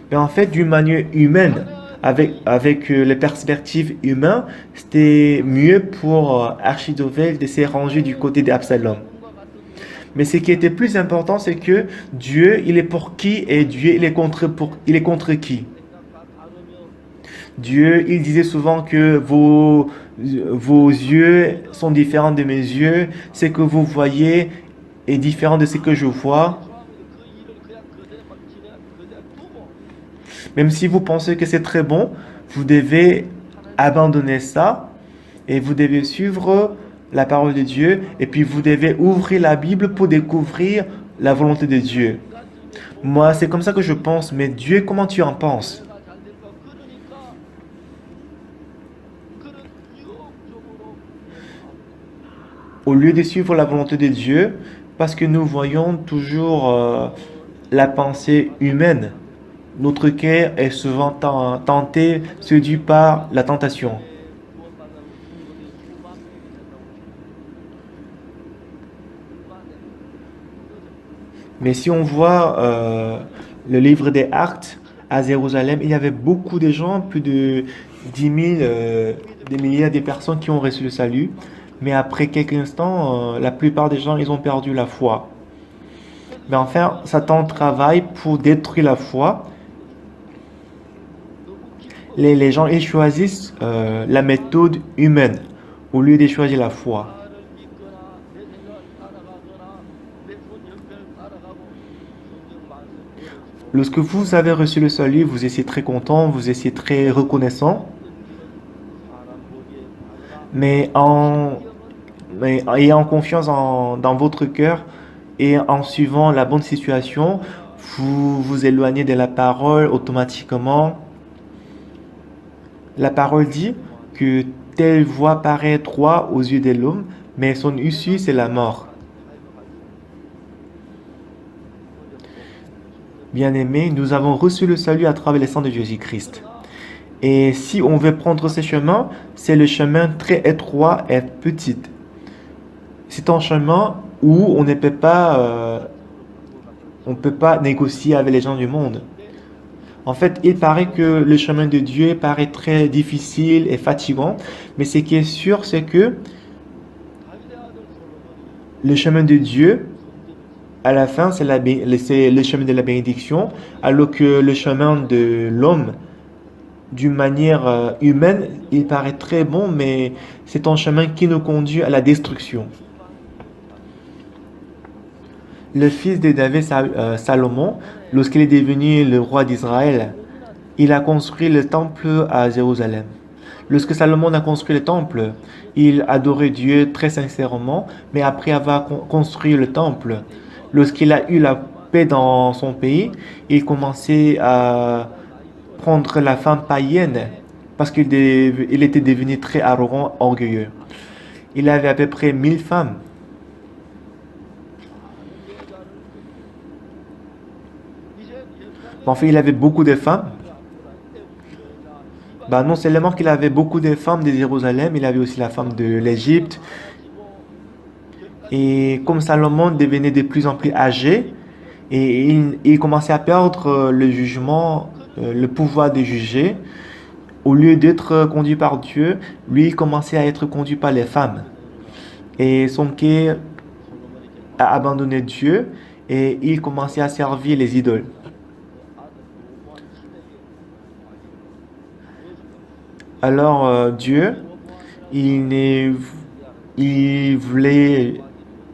Mais en fait, d'une manière humaine, avec les perspectives humaines, c'était mieux pour Achitophel de se ranger du côté d'Absalom. Mais ce qui était plus important, c'est que Dieu, il est pour qui et Dieu, il est contre qui? Dieu, il disait souvent que vos yeux sont différents de mes yeux, ce que vous voyez est différent de ce que je vois. Même si vous pensez que c'est très bon, vous devez abandonner ça et vous devez suivre la parole de Dieu et puis vous devez ouvrir la Bible pour découvrir la volonté de Dieu. Moi, c'est comme ça que je pense, mais Dieu, comment tu en penses? Au lieu de suivre la volonté de Dieu, parce que nous voyons toujours la pensée humaine, notre cœur est souvent tenté, séduit par la tentation. Mais si on voit le livre des Actes à Jérusalem, il y avait beaucoup de gens, plus de 10 000, des milliers de personnes qui ont reçu le salut. Mais après quelques instants, la plupart des gens, ils ont perdu la foi. Mais enfin, Satan travaille pour détruire la foi. Les gens, ils choisissent la méthode humaine au lieu de choisir la foi. Lorsque vous avez reçu le salut, vous étiez très content, vous étiez très reconnaissant, mais mais ayant confiance dans votre cœur et en suivant la bonne situation, vous vous éloignez de la parole automatiquement. La parole dit que telle voie paraît droite aux yeux de l'homme, mais son issue, c'est la mort. Bien-aimés, nous avons reçu le salut à travers le sang de Jésus-Christ. Et si on veut prendre ce chemin, c'est le chemin très étroit et petit. C'est un chemin où on ne peut pas négocier avec les gens du monde. En fait, il paraît que le chemin de Dieu paraît très difficile et fatigant, mais ce qui est sûr, c'est que le chemin de Dieu, à la fin, c'est le chemin de la bénédiction, alors que le chemin de l'homme, d'une manière humaine, il paraît très bon, mais c'est un chemin qui nous conduit à la destruction. Le fils de David, Salomon, lorsqu'il est devenu le roi d'Israël, il a construit le temple à Jérusalem. Lorsque Salomon a construit le temple, il adorait Dieu très sincèrement, mais après avoir construit le temple, lorsqu'il a eu la paix dans son pays, il commençait à prendre la femme païenne parce il était devenu très arrogant, orgueilleux. Il avait à peu près 1000 femmes. En fait, il avait beaucoup de femmes. Non seulement qu'il avait beaucoup de femmes de Jérusalem, il avait aussi la femme de l'Égypte. Et comme Salomon devenait de plus en plus âgé, et il commençait à perdre le jugement, le pouvoir de juger, au lieu d'être conduit par Dieu, lui, il commençait à être conduit par les femmes. Et son cœur a abandonné Dieu et il commençait à servir les idoles. Alors Dieu, il voulait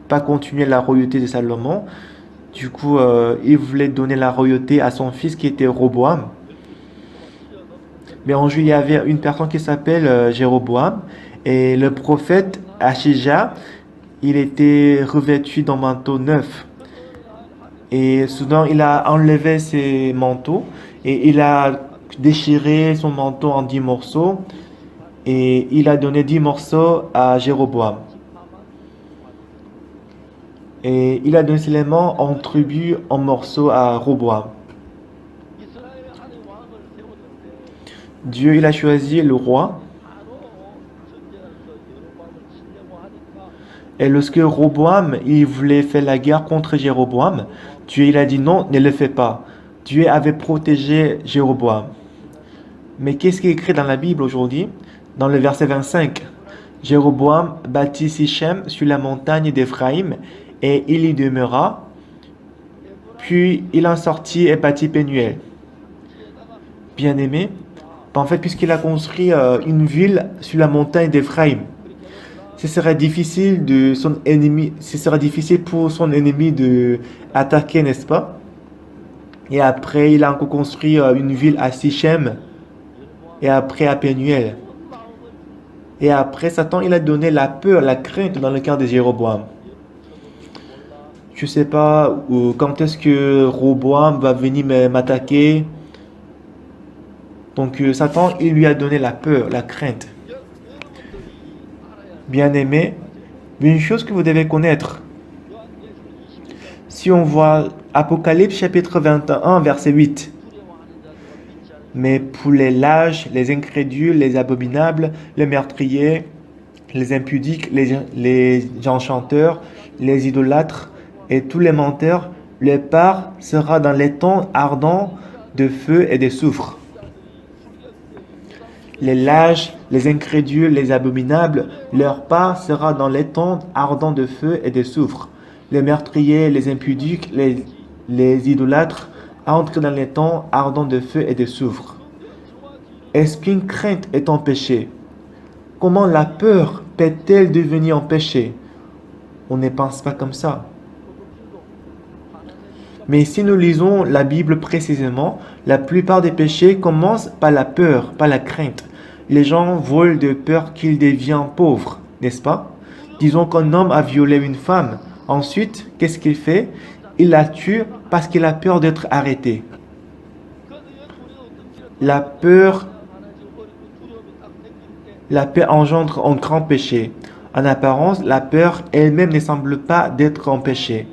pas continuer la royauté de Salomon. Du coup, il voulait donner la royauté à son fils qui était Roboam. Mais en juillet, il y avait une personne qui s'appelle Jéroboam. Et le prophète Achija, il était revêtu d'un manteau neuf. Et soudain, il a enlevé ses manteaux et il a déchiré son manteau en 10 morceaux. Et il a donné 10 morceaux à Jéroboam. Et il a donné seulement en tribu, en morceaux à Roboam. Dieu, il a choisi le roi. Et lorsque Roboam, il voulait faire la guerre contre Jéroboam, Dieu, il a dit non, ne le fais pas. Dieu avait protégé Jéroboam. Mais qu'est-ce qui est écrit dans la Bible aujourd'hui? Dans le verset 25, Jéroboam bâtit Sichem sur la montagne d'Éphraïm et il y demeura. Puis il en sortit et bâtit Pénuel. Bien-aimé, en fait, puisqu'il a construit une ville sur la montagne d'Éphraïm, ce serait difficile pour son ennemi de attaquer, n'est-ce pas? Et après, il a encore construit une ville à Sichem et après à Pénuel. Et après, Satan, il a donné la peur, la crainte dans le cœur de Jéroboam. Je ne sais pas quand est-ce que Roboam va venir m'attaquer. Donc Satan, il lui a donné la peur, la crainte. Bien-aimé, une chose que vous devez connaître. Si on voit Apocalypse chapitre 21, verset 8. Mais pour les lâches, les incrédules, les abominables, les meurtriers, les impudiques, les enchanteurs, les idolâtres et tous les menteurs, leur part sera dans les temps ardents de feu et de soufre. Les lâches, les incrédules, les abominables, leur part sera dans les temps ardents de feu et de soufre. Les meurtriers, les impudiques, les idolâtres entrent dans les temps ardents de feu et de soufre. Est-ce qu'une crainte est un péché? Comment la peur peut-elle devenir un péché? On ne pense pas comme ça. Mais si nous lisons la Bible précisément, la plupart des péchés commencent par la peur, par la crainte. Les gens volent de peur qu'ils deviennent pauvres, n'est-ce pas? Disons qu'un homme a violé une femme. Ensuite, qu'est-ce qu'il fait? Il la tue parce qu'il a peur d'être arrêté. La peur engendre un grand péché. En apparence, la peur elle-même ne semble pas d'être un péché.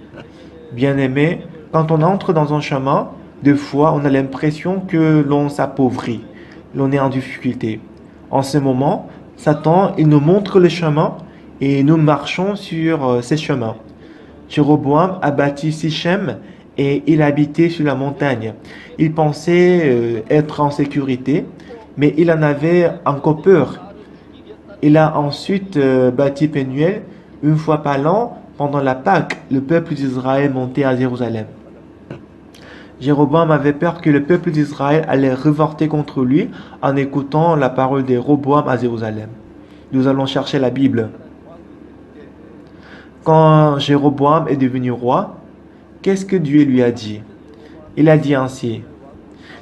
Bien-aimé, quand on entre dans un chemin, des fois, on a l'impression que l'on s'appauvrit, l'on est en difficulté. En ce moment, Satan, il nous montre le chemin et nous marchons sur ces chemins. Jéroboam a bâti Sichem et il habitait sur la montagne. Il pensait être en sécurité, mais il en avait encore peur. Il a ensuite bâti Pénuel. Une fois par l'an, pendant la Pâque, le peuple d'Israël montait à Jérusalem. Jéroboam avait peur que le peuple d'Israël allait révolter contre lui en écoutant la parole de Roboam à Jérusalem. Nous allons chercher la Bible. Quand Jéroboam est devenu roi, qu'est-ce que Dieu lui a dit? Il a dit ainsi: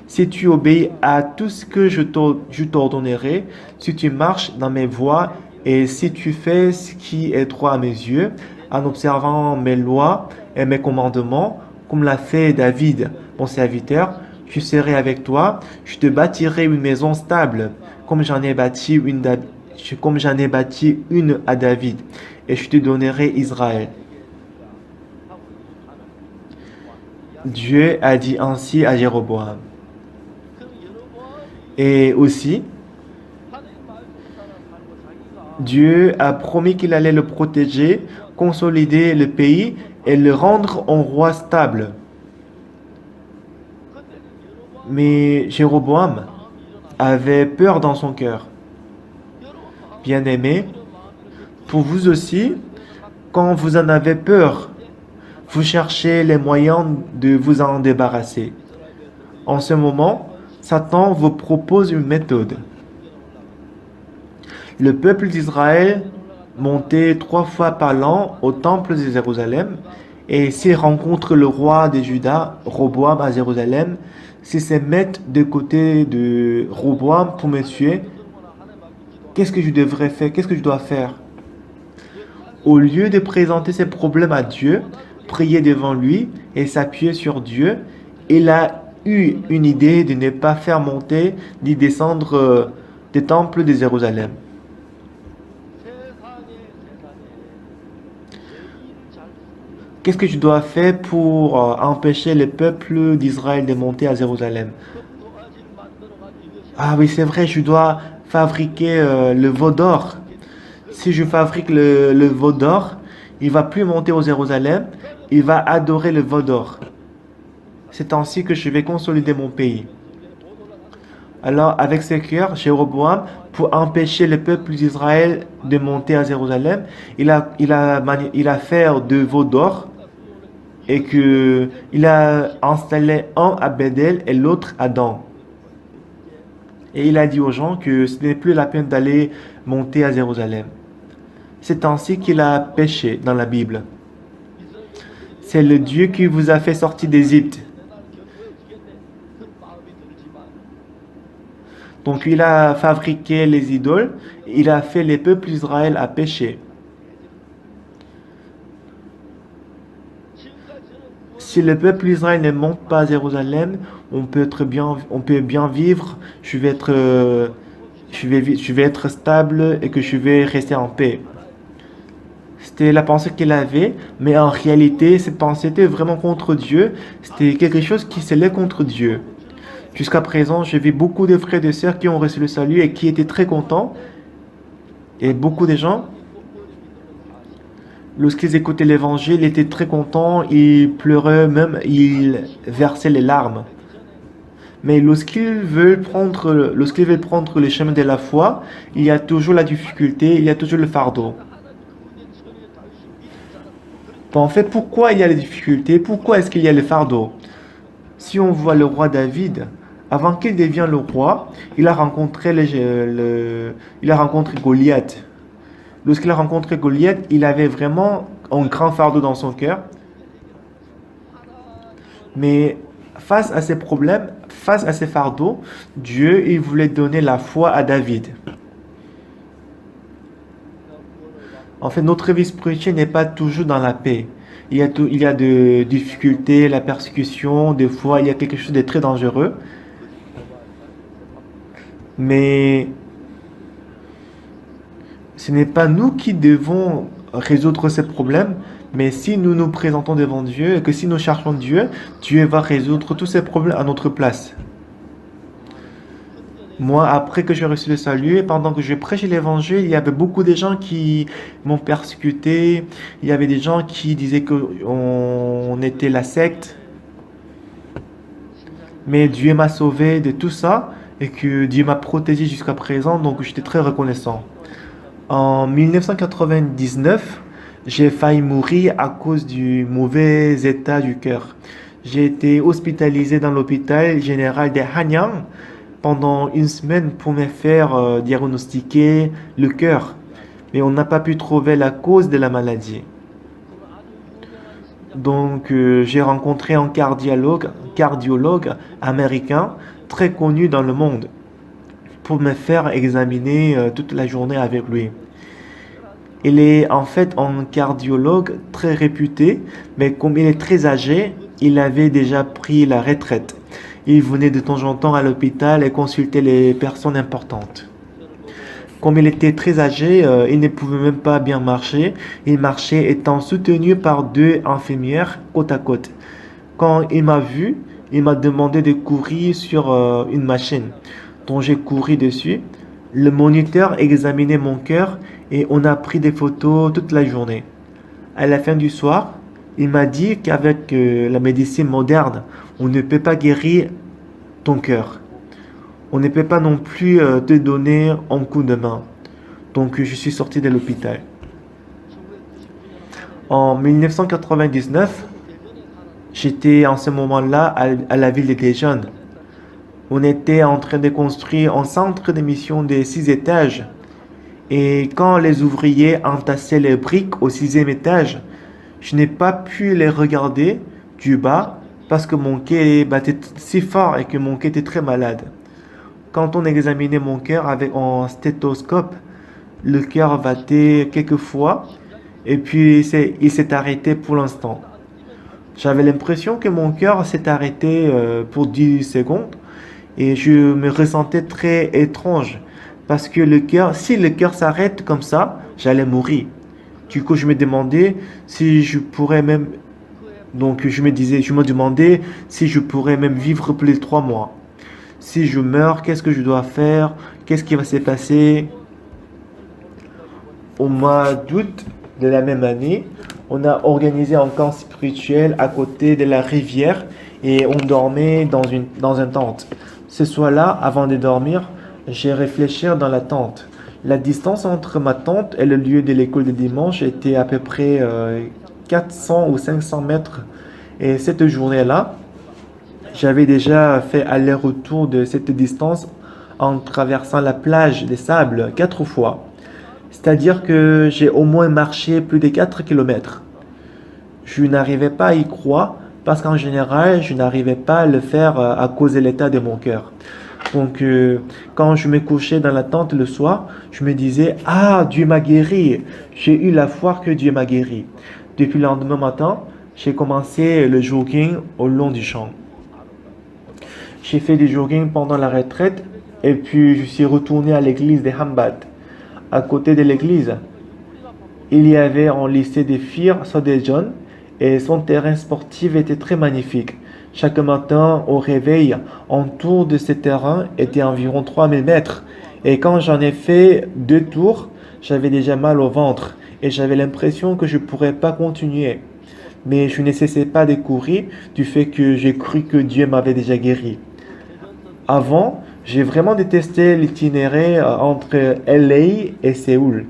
si tu obéis à tout ce que je t'ordonnerai, si tu marches dans mes voies et si tu fais ce qui est droit à mes yeux, en observant mes lois et mes commandements, comme l'a fait David, mon serviteur, je serai avec toi, je te bâtirai une maison stable, comme j'en ai bâti une à David, et je te donnerai Israël. Dieu a dit ainsi à Jéroboam. Et aussi, Dieu a promis qu'il allait le protéger, consolider le pays et le rendre un roi stable. Mais Jéroboam avait peur dans son cœur. Bien-aimé, pour vous aussi, quand vous en avez peur, vous cherchez les moyens de vous en débarrasser. En ce moment, Satan vous propose une méthode. Le peuple d'Israël montait 3 fois par l'an au temple de Jérusalem, et s'il rencontre le roi de Juda, Roboam, à Jérusalem, s'il se met de côté de Roboam pour me tuer, qu'est-ce que je devrais faire? Qu'est-ce que je dois faire? Au lieu de présenter ses problèmes à Dieu, prier devant lui et s'appuyer sur Dieu, il a eu une idée de ne pas faire monter ni descendre des temples de Jérusalem. Qu'est-ce que je dois faire pour empêcher le peuple d'Israël de monter à Jérusalem? Ah oui, c'est vrai, je dois fabriquer le veau d'or. Si je fabrique le veau d'or, il va plus monter au Jérusalem, il va adorer le veau d'or. C'est ainsi que je vais consolider mon pays. Alors, avec ce cœur, Jéroboam, pour empêcher le peuple d'Israël de monter à Jérusalem, il a fait 2 veaux d'or et il a installé un à Béthel et l'autre à Dan. Et il a dit aux gens que ce n'est plus la peine d'aller monter à Jérusalem. C'est ainsi qu'il a péché dans la Bible. C'est le Dieu qui vous a fait sortir d'Égypte. Donc il a fabriqué les idoles, il a fait les peuples d'Israël à pécher. Si le peuple d'Israël ne monte pas à Jérusalem, on peut bien vivre, je vais être stable et que je vais rester en paix. C'était la pensée qu'il avait, mais en réalité, cette pensée était vraiment contre Dieu. C'était quelque chose qui s'élevait contre Dieu. Jusqu'à présent, j'ai vu beaucoup de frères et de sœurs qui ont reçu le salut et qui étaient très contents. Et beaucoup de gens, lorsqu'ils écoutaient l'évangile, étaient très contents, ils pleuraient même, ils versaient les larmes. Mais lorsqu'ils veulent prendre le chemin de la foi, il y a toujours la difficulté, il y a toujours le fardeau. Bon, en fait, pourquoi il y a les difficultés? Pourquoi est-ce qu'il y a le fardeau? Si on voit le roi David, avant qu'il devienne le roi, il a rencontré Goliath. Lorsqu'il a rencontré Goliath, il avait vraiment un grand fardeau dans son cœur. Mais face à ces problèmes, face à ces fardeaux, Dieu, il voulait donner la foi à David. En fait, notre vie spirituelle n'est pas toujours dans la paix. Il y a des difficultés, la persécution, des fois il y a quelque chose de très dangereux. Mais ce n'est pas nous qui devons résoudre ces problèmes, mais si nous nous présentons devant Dieu et que si nous cherchons Dieu, Dieu va résoudre tous ces problèmes à notre place. Moi, après que j'ai reçu le salut, et pendant que je prêchais l'évangile, il y avait beaucoup de gens qui m'ont persécuté. Il y avait des gens qui disaient qu'on était la secte. Mais Dieu m'a sauvé de tout ça et que Dieu m'a protégé jusqu'à présent, donc j'étais très reconnaissant. En 1999, j'ai failli mourir à cause du mauvais état du cœur. J'ai été hospitalisé dans l'hôpital général de Hanyang pendant une semaine pour me faire diagnostiquer le cœur. Mais on n'a pas pu trouver la cause de la maladie. Donc j'ai rencontré un cardiologue américain très connu dans le monde pour me faire examiner toute la journée avec lui. Il est en fait un cardiologue très réputé, mais comme il est très âgé, il avait déjà pris la retraite. Il venait de temps en temps à l'hôpital et consultait les personnes importantes. Comme il était très âgé, il ne pouvait même pas bien marcher. Il marchait étant soutenu par deux infirmières côte à côte. Quand il m'a vu, il m'a demandé de courir sur une machine dont j'ai couru dessus. Le moniteur examinait mon cœur et on a pris des photos toute la journée. À la fin du soir, il m'a dit qu'avec la médecine moderne, on ne peut pas guérir ton cœur. On ne peut pas non plus te donner un coup de main. Donc je suis sorti de l'hôpital. En 1999, j'étais en ce moment-là à la ville de Daejeon. On était en train de construire un centre de mission de 6 étages. Et quand les ouvriers entassaient les briques au 6e étage, je n'ai pas pu les regarder du bas parce que mon cœur battait si fort et que mon cœur était très malade. Quand on examinait mon cœur avec un stéthoscope, le cœur battait quelques fois et puis il s'est arrêté pour l'instant. J'avais l'impression que mon cœur s'est arrêté pour 10 secondes et je me ressentais très étrange parce que si le cœur s'arrête comme ça, j'allais mourir. Du coup, je me demandais si je pourrais même, donc je me demandais si je pourrais même vivre plus de 3 mois. Si je meurs, qu'est-ce que je dois faire? Qu'est-ce qui va se passer? Au mois d'août de la même année, on a organisé un camp spirituel à côté de la rivière et on dormait dans une tente. Ce soir-là, avant de dormir, j'ai réfléchi dans la tente. La distance entre ma tente et le lieu de l'école de dimanche était à peu près 400 ou 500 mètres. Et cette journée-là, j'avais déjà fait aller-retour de cette distance en traversant la plage des sables 4 fois. C'est-à-dire que j'ai au moins marché plus de 4 kilomètres. Je n'arrivais pas à y croire parce qu'en général, je n'arrivais pas à le faire à cause de l'état de mon cœur. Donc, quand je me couchais dans la tente le soir, je me disais, ah, Dieu m'a guéri. J'ai eu la foi que Dieu m'a guéri. Depuis le lendemain matin, j'ai commencé le jogging au long du champ. J'ai fait du jogging pendant la retraite et puis je suis retourné à l'église des Hambat. À côté de l'église, il y avait un lycée des filles John et son terrain sportif était très magnifique. Chaque matin, au réveil, en tour de ce terrain était environ 3000 mètres. Et quand j'en ai fait 2 tours, j'avais déjà mal au ventre et j'avais l'impression que je ne pourrais pas continuer. Mais je ne cessais pas de courir du fait que j'ai cru que Dieu m'avait déjà guéri. Avant, j'ai vraiment détesté l'itinéraire entre LA et Séoul,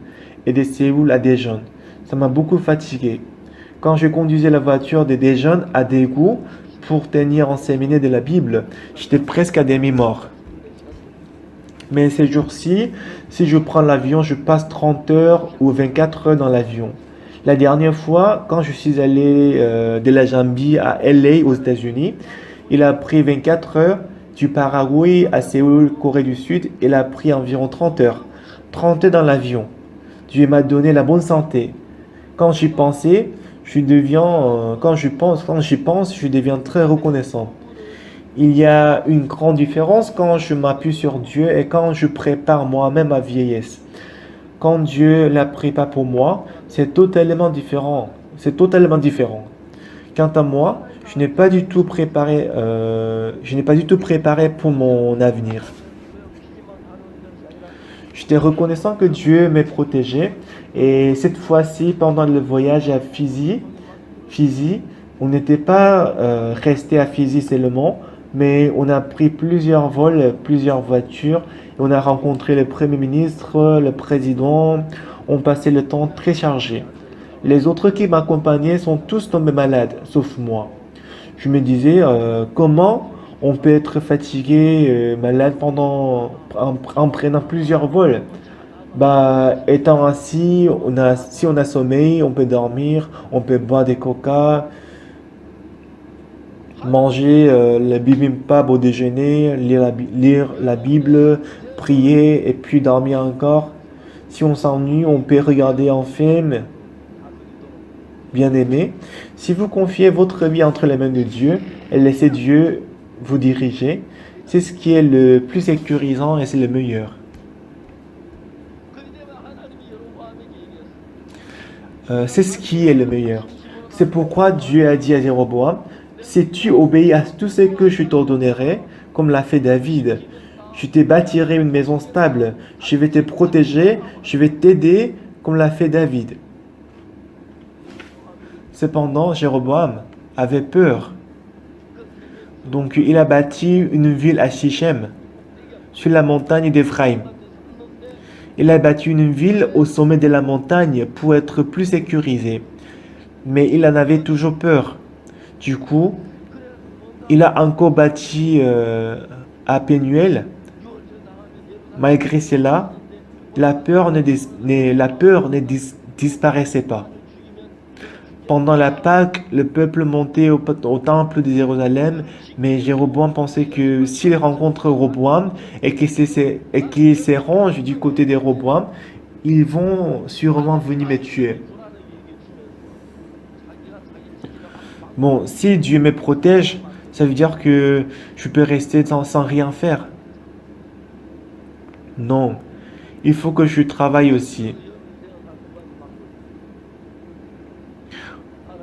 et de Séoul à Daejeon. Ça m'a beaucoup fatigué. Quand je conduisais la voiture de Daejeon à Daegu pour tenir un séminaire de la Bible, j'étais presque à demi-mort. Mais ces jours-ci, si je prends l'avion, je passe 30 heures ou 24 heures dans l'avion. La dernière fois, quand je suis allé de la Zambie à LA aux États-Unis, il a pris 24 heures. Du Paraguay à Séoul, Corée du Sud, il a pris environ 30 heures. 30 heures dans l'avion. Dieu m'a donné la bonne santé. Quand j'y pensais, quand j'y pense, je deviens très reconnaissant. Il y a une grande différence quand je m'appuie sur Dieu et quand je prépare moi-même ma vieillesse. Quand Dieu la prépare pour moi, c'est totalement différent. C'est totalement différent. Quant à moi, je n'ai pas du tout préparé pour mon avenir. J'étais reconnaissant que Dieu m'ait protégé et cette fois-ci, pendant le voyage à Fiji, on n'était pas resté à Fiji seulement, mais on a pris plusieurs vols, plusieurs voitures et on a rencontré le Premier ministre, le président. On passait le temps très chargé. Les autres qui m'accompagnaient sont tous tombés malades, sauf moi. Je me disais, comment on peut être fatigué, malade en prenant plusieurs vols. Bah, étant assis, si on a sommeil, on peut dormir, on peut boire des coca, manger le bibimbap au déjeuner, lire la Bible, prier et puis dormir encore. Si on s'ennuie, on peut regarder un film, bien-aimé. Si vous confiez votre vie entre les mains de Dieu et laissez Dieu vous diriger, c'est ce qui est le plus sécurisant et c'est le meilleur. C'est ce qui est le meilleur. C'est pourquoi Dieu a dit à Jéroboam, si tu obéis à tout ce que je t'ordonnerai, comme l'a fait David, je te bâtirai une maison stable, je vais te protéger, je vais t'aider, comme l'a fait David. Cependant, Jéroboam avait peur. Donc il a bâti une ville à Sichem, sur la montagne d'Éphraïm. Il a bâti une ville au sommet de la montagne pour être plus sécurisé. Mais il en avait toujours peur. Du coup, il a encore bâti à Pénuel. Malgré cela, la peur ne disparaissait pas. Pendant la Pâque, le peuple montait au temple de Jérusalem, mais Jéroboam pensait que s'il rencontre Roboam et qu'il se range du côté de Roboam, ils vont sûrement venir me tuer. Bon, si Dieu me protège, ça veut dire que je peux rester sans rien faire. Non, il faut que je travaille aussi.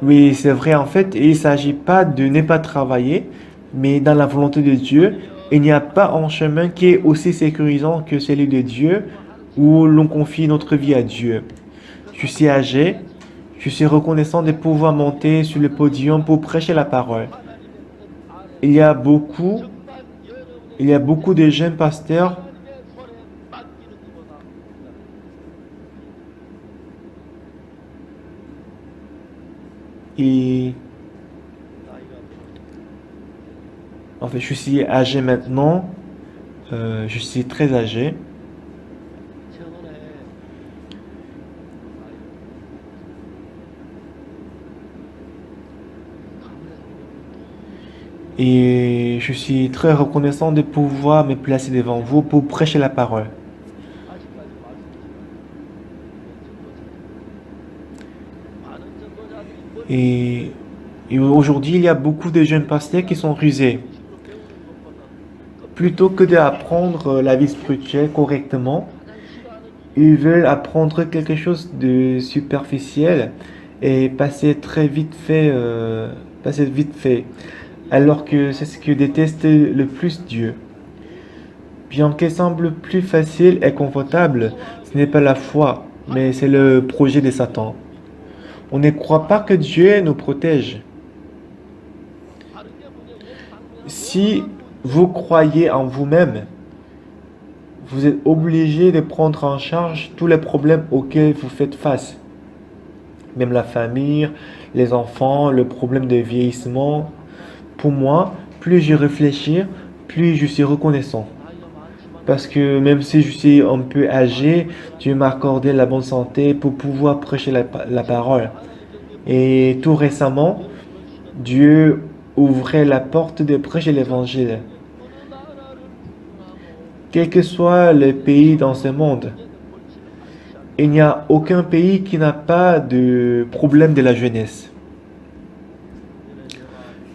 Oui, c'est vrai, en fait, il ne s'agit pas de ne pas travailler, mais dans la volonté de Dieu, il n'y a pas un chemin qui est aussi sécurisant que celui de Dieu, où l'on confie notre vie à Dieu. Je suis âgé, je suis reconnaissant de pouvoir monter sur le podium pour prêcher la parole. Il y a beaucoup, il y a beaucoup de jeunes pasteurs et en fait, je suis âgé maintenant, je suis très âgé. Et je suis très reconnaissant de pouvoir me placer devant vous pour prêcher la parole. Et, et aujourd'hui, il y a beaucoup de jeunes pasteurs qui sont rusés. Plutôt que d'apprendre la vie spirituelle correctement, ils veulent apprendre quelque chose de superficiel et passer vite fait, alors que c'est ce que déteste le plus Dieu. Bien qu'elle semble plus facile et confortable, ce n'est pas la foi, mais c'est le projet de Satan. On ne croit pas que Dieu nous protège. Si vous croyez en vous-même, vous êtes obligé de prendre en charge tous les problèmes auxquels vous faites face. Même la famille, les enfants, le problème de vieillissement. Pour moi, plus j'y réfléchis, plus je suis reconnaissant. Parce que même si je suis un peu âgé, Dieu m'a accordé la bonne santé pour pouvoir prêcher la parole. Et tout récemment, Dieu ouvrait la porte de prêcher l'évangile. Quel que soit le pays dans ce monde, il n'y a aucun pays qui n'a pas de problème de la jeunesse.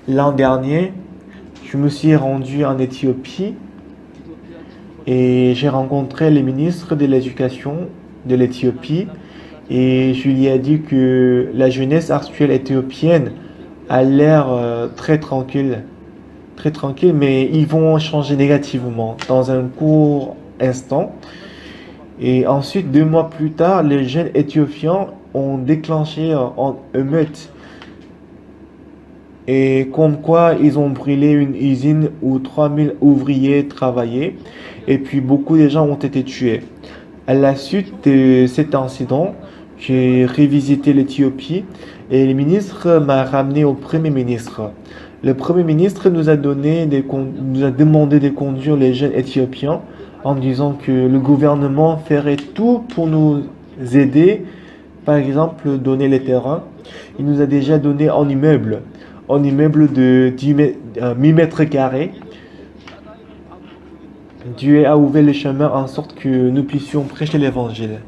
L'an dernier, je me suis rendu en Éthiopie et j'ai rencontré le ministre de l'Éducation de l'Éthiopie et je lui ai dit que la jeunesse actuelle éthiopienne a l'air très tranquille, mais ils vont changer négativement dans un court instant. Et ensuite, 2 mois plus tard, les jeunes éthiopiens ont déclenché en émeute. Et comme quoi, ils ont brûlé une usine où 3000 ouvriers travaillaient. Et puis, beaucoup de gens ont été tués. À la suite de cet incident, j'ai revisité l'Éthiopie et le ministre m'a ramené au Premier ministre. Le Premier ministre nous a demandé de conduire les jeunes Éthiopiens en disant que le gouvernement ferait tout pour nous aider, par exemple donner les terrains. Il nous a déjà donné un immeuble de 1000 mètres carrés. Dieu a ouvert le chemin en sorte que nous puissions prêcher l'évangile.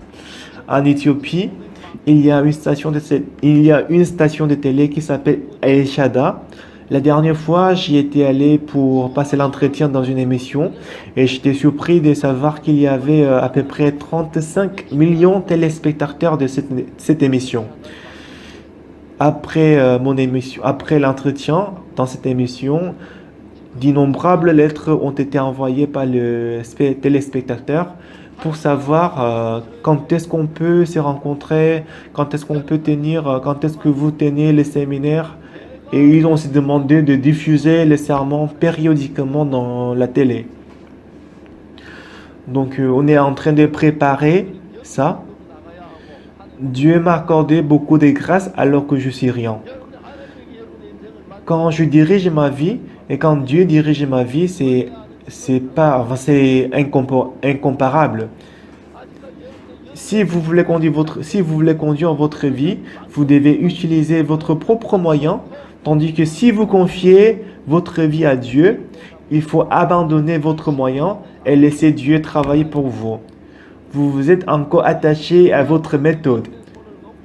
En Éthiopie, il y a une station de télé qui s'appelle El Shada. La dernière fois, j'y étais allé pour passer l'entretien dans une émission et j'étais surpris de savoir qu'il y avait à peu près 35 millions de téléspectateurs de cette émission. Après l'entretien dans cette émission, d'innombrables lettres ont été envoyées par le téléspectateur pour savoir quand est-ce qu'on peut se rencontrer, quand est-ce qu'on peut quand est-ce que vous tenez les séminaires. Et ils ont aussi demandé de diffuser les sermons périodiquement dans la télé. Donc on est en train de préparer ça. Dieu m'a accordé beaucoup de grâce alors que je suis rien. Quand je dirige ma vie et quand Dieu dirige ma vie, c'est incomparable. Si vous voulez conduire votre vie, vous devez utiliser votre propre moyen, tandis que si vous confiez votre vie à Dieu, il faut abandonner votre moyen et laisser Dieu travailler pour vous. Vous vous êtes encore attaché à votre méthode.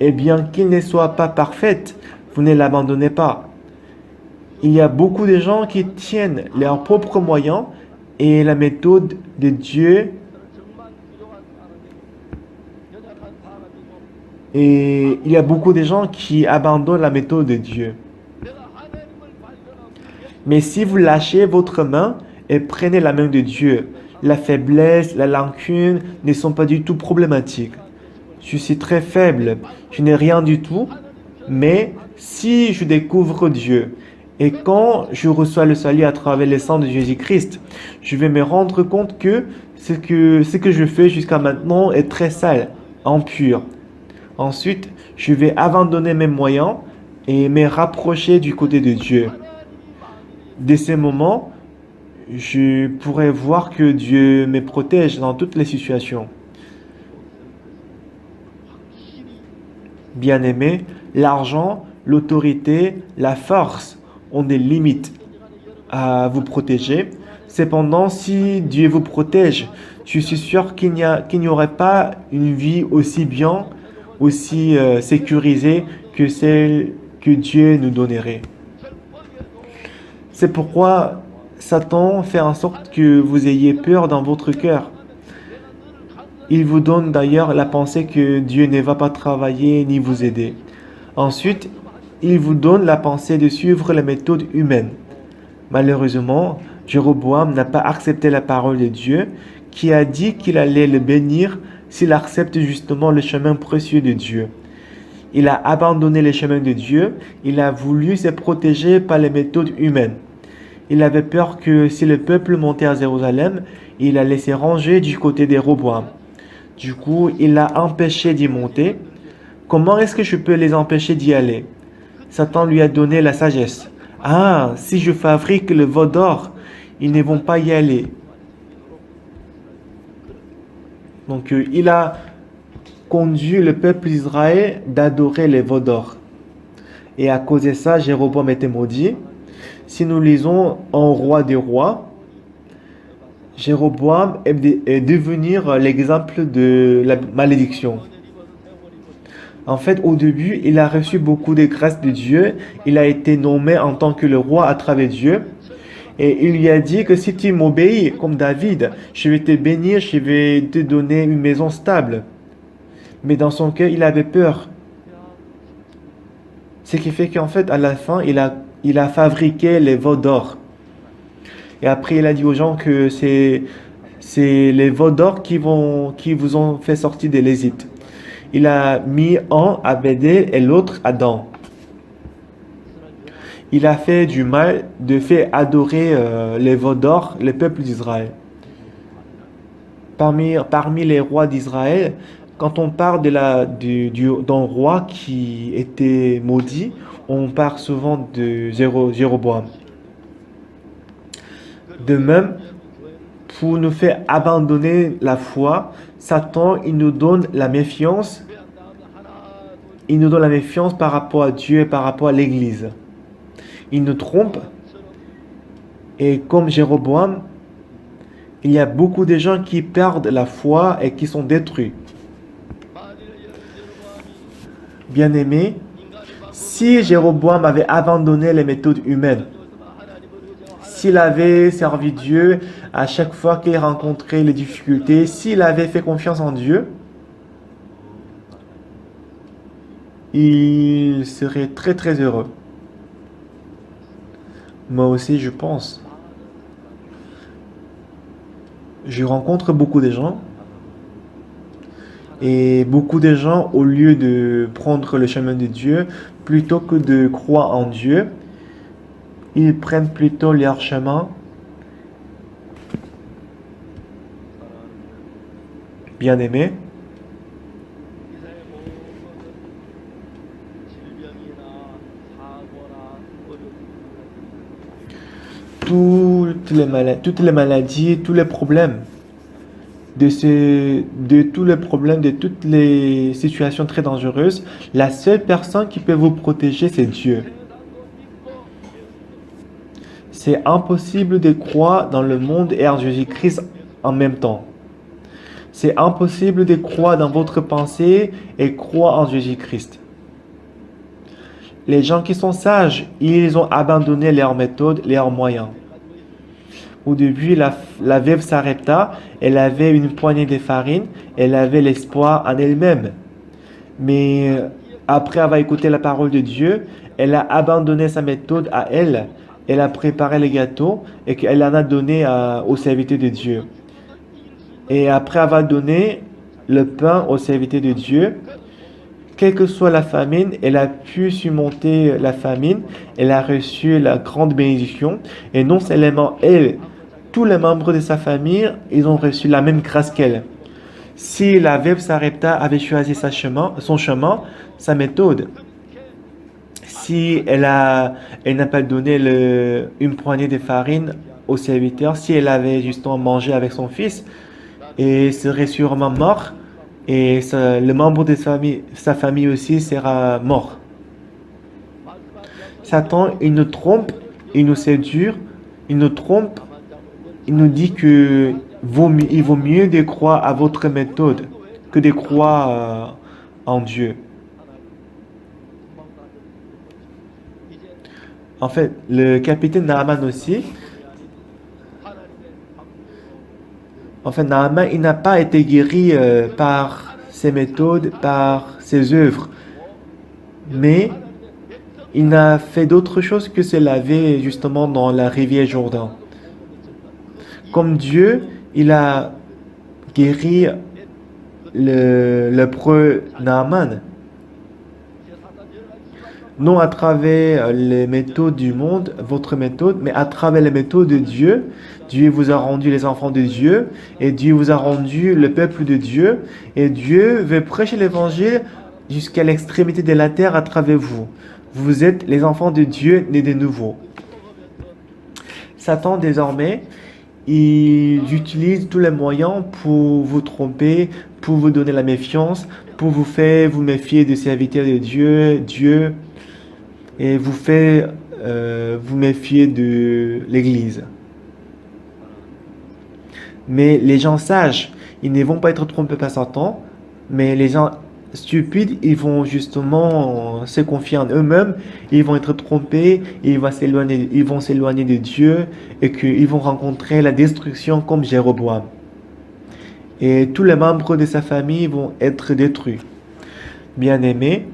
Et bien qu'il ne soit pas parfaite, vous ne l'abandonnez pas. Il y a beaucoup de gens qui tiennent leurs propres moyens et la méthode de Dieu. Et il y a beaucoup de gens qui abandonnent la méthode de Dieu. Mais si vous lâchez votre main et prenez la main de Dieu, la faiblesse, la rancune ne sont pas du tout problématiques. Je suis très faible, je n'ai rien du tout, mais si je découvre Dieu et quand je reçois le salut à travers le sang de Jésus-Christ, je vais me rendre compte que ce que je fais jusqu'à maintenant est très sale, impur. Ensuite, je vais abandonner mes moyens et me rapprocher du côté de Dieu. De ces moments, je pourrais voir que Dieu me protège dans toutes les situations. Bien-aimé, l'argent, l'autorité, la force ont des limites. à vous protéger. Cependant, si Dieu vous protège, je suis sûr qu'il n'y aurait pas une vie aussi bien, aussi sécurisée que celle que Dieu nous donnerait. C'est pourquoi Satan fait en sorte que vous ayez peur dans votre cœur. Il vous donne d'ailleurs la pensée que Dieu ne va pas travailler ni vous aider. Ensuite, il vous donne la pensée de suivre la méthode humaine. Malheureusement, Jéroboam n'a pas accepté la parole de Dieu qui a dit qu'il allait le bénir s'il accepte justement le chemin précieux de Dieu. Il a abandonné le chemin de Dieu, il a voulu se protéger par les méthodes humaines. Il avait peur que si le peuple montait à Jérusalem, il allait se ranger du côté des Roboam. Du coup, il l'a empêché d'y monter. Comment est-ce que je peux les empêcher d'y aller? Satan lui a donné la sagesse. Ah, si je fabrique le veau d'or, ils ne vont pas y aller. Donc, il a conduit le peuple d'Israël d'adorer les veaux d'or. Et à cause de ça, Jéroboam était maudit. Si nous lisons en Roi des rois, Jéroboam est devenir l'exemple de la malédiction. En fait, au début, il a reçu beaucoup de grâces de Dieu. Il a été nommé en tant que le roi à travers Dieu. Et il lui a dit que si tu m'obéis comme David, je vais te bénir, je vais te donner une maison stable. Mais dans son cœur, il avait peur. Ce qui fait qu'en fait, à la fin, il a fabriqué les veaux d'or. Et après, il a dit aux gens que c'est les veaux d'or qui vous ont fait sortir de l'Égypte. Il a mis un à Bédel et l'autre à Dan. Il a fait du mal de faire adorer les veaux d'or, le peuple d'Israël. Parmi les rois d'Israël, quand on parle d'un roi qui était maudit, on parle souvent de Jéroboam. De même, pour nous faire abandonner la foi, Satan, il nous donne la méfiance. Il nous donne la méfiance par rapport à Dieu et par rapport à l'Église. Il nous trompe. Et comme Jéroboam, il y a beaucoup de gens qui perdent la foi et qui sont détruits. Bien-aimés, si Jéroboam avait abandonné les méthodes humaines, s'il avait servi Dieu à chaque fois qu'il rencontrait les difficultés, s'il avait fait confiance en Dieu, il serait très très heureux. Moi aussi, je pense. Je rencontre beaucoup de gens et beaucoup de gens, au lieu de prendre le chemin de Dieu, plutôt que de croire en Dieu, ils prennent plutôt leur chemin. Bien-aimés, toutes les maladies, tous les problèmes, de toutes les situations très dangereuses, la seule personne qui peut vous protéger, c'est Dieu. C'est impossible de croire dans le monde et en Jésus-Christ en même temps. C'est impossible de croire dans votre pensée et croire en Jésus-Christ. Les gens qui sont sages, ils ont abandonné leurs méthodes, leurs moyens. Au début, la veuve s'arrêta, elle avait une poignée de farine, elle avait l'espoir en elle-même. Mais après avoir écouté la parole de Dieu, elle a abandonné sa méthode à elle. Elle a préparé les gâteaux et qu'elle en a donné aux serviteurs de Dieu. Et après avoir donné le pain aux serviteurs de Dieu, quelle que soit la famine, elle a pu surmonter la famine, elle a reçu la grande bénédiction, et non seulement elle, tous les membres de sa famille, ils ont reçu la même grâce qu'elle. Si la veuve Sarepta avait choisi son chemin, sa méthode, si elle n'a pas donné une poignée de farine au serviteur, si elle avait justement mangé avec son fils, elle serait sûrement mort, et le membre de sa famille aussi sera mort. Satan, il nous trompe, il nous séduit, il nous trompe, il nous dit que il vaut mieux de croire à votre méthode que de croire en Dieu. En fait, le capitaine Naaman aussi, en fait, Naaman, il n'a pas été guéri par ses méthodes, par ses œuvres, mais il n'a fait d'autre chose que se laver justement dans la rivière Jourdain. Comme Dieu, il a guéri le lépreux Naaman, non à travers les méthodes du monde, votre méthode, mais à travers les méthodes de Dieu. Dieu vous a rendu les enfants de Dieu et Dieu vous a rendu le peuple de Dieu et Dieu veut prêcher l'évangile jusqu'à l'extrémité de la terre à travers vous. Vous êtes les enfants de Dieu nés de nouveau. Satan désormais, il utilise tous les moyens pour vous tromper, pour vous donner la méfiance, pour vous faire vous méfier des serviteurs de Dieu, et vous fait vous méfier de l'Église. Mais les gens sages, ils ne vont pas être trompés par Satan, mais les gens stupides, ils vont justement se confier en eux-mêmes, ils vont être trompés, ils vont s'éloigner de Dieu et qu'ils vont rencontrer la destruction comme Jéroboam. Et tous les membres de sa famille vont être détruits. Bien-aimés,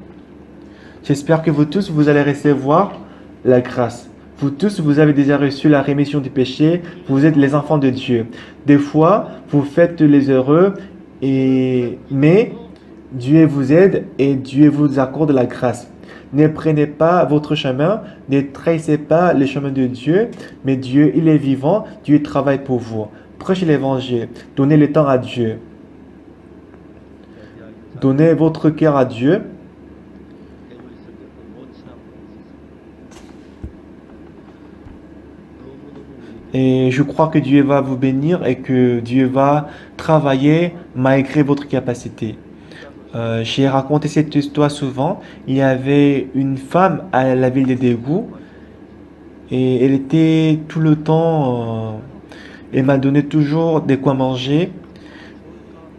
j'espère que vous tous, vous allez recevoir la grâce. Vous tous, vous avez déjà reçu la rémission du péché. Vous êtes les enfants de Dieu. Des fois, vous faites les heureux, mais Dieu vous aide et Dieu vous accorde la grâce. Ne prenez pas votre chemin, ne trahissez pas le chemin de Dieu, mais Dieu, il est vivant, Dieu travaille pour vous. Prêchez l'évangile, donnez le temps à Dieu. Donnez votre cœur à Dieu. Et je crois que Dieu va vous bénir et que Dieu va travailler malgré votre capacité. J'ai raconté cette histoire souvent. Il y avait une femme à la ville de Daegu et elle était tout le temps, elle m'a donné toujours de quoi manger.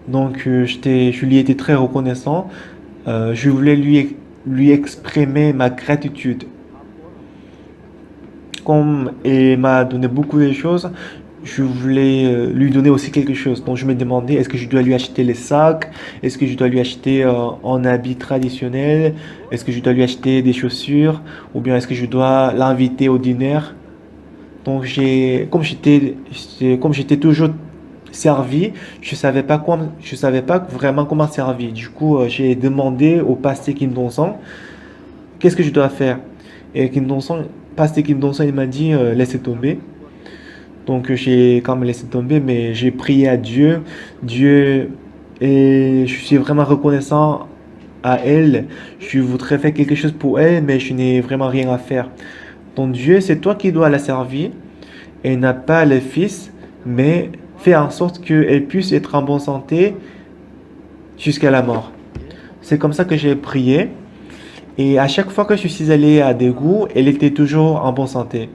Donc je lui étais très reconnaissant. Je voulais lui exprimer ma gratitude. Comme elle m'a donné beaucoup de choses, je voulais lui donner aussi quelque chose. Donc je me demandais, est-ce que je dois lui acheter les sacs? Est-ce que je dois lui acheter un habit traditionnel? Est-ce que je dois lui acheter des chaussures? Ou bien est-ce que je dois l'inviter au dîner? Donc comme j'étais toujours servi, je savais pas vraiment comment servir. Du coup, j'ai demandé au pasteur Kim Dong-sang, qu'est-ce que je dois faire? Et pasteur Kim Dong-sang, il m'a dit, laissez tomber. Donc j'ai quand même laissé tomber, mais j'ai prié à Dieu. Dieu, et je suis vraiment reconnaissant à elle. Je voudrais faire quelque chose pour elle, mais je n'ai vraiment rien à faire. Donc Dieu, c'est toi qui dois la servir. Elle n'a pas le fils, mais fais en sorte qu'elle puisse être en bonne santé jusqu'à la mort. C'est comme ça que j'ai prié. Et à chaque fois que je suis allé à Daegu, elle était toujours en bonne santé.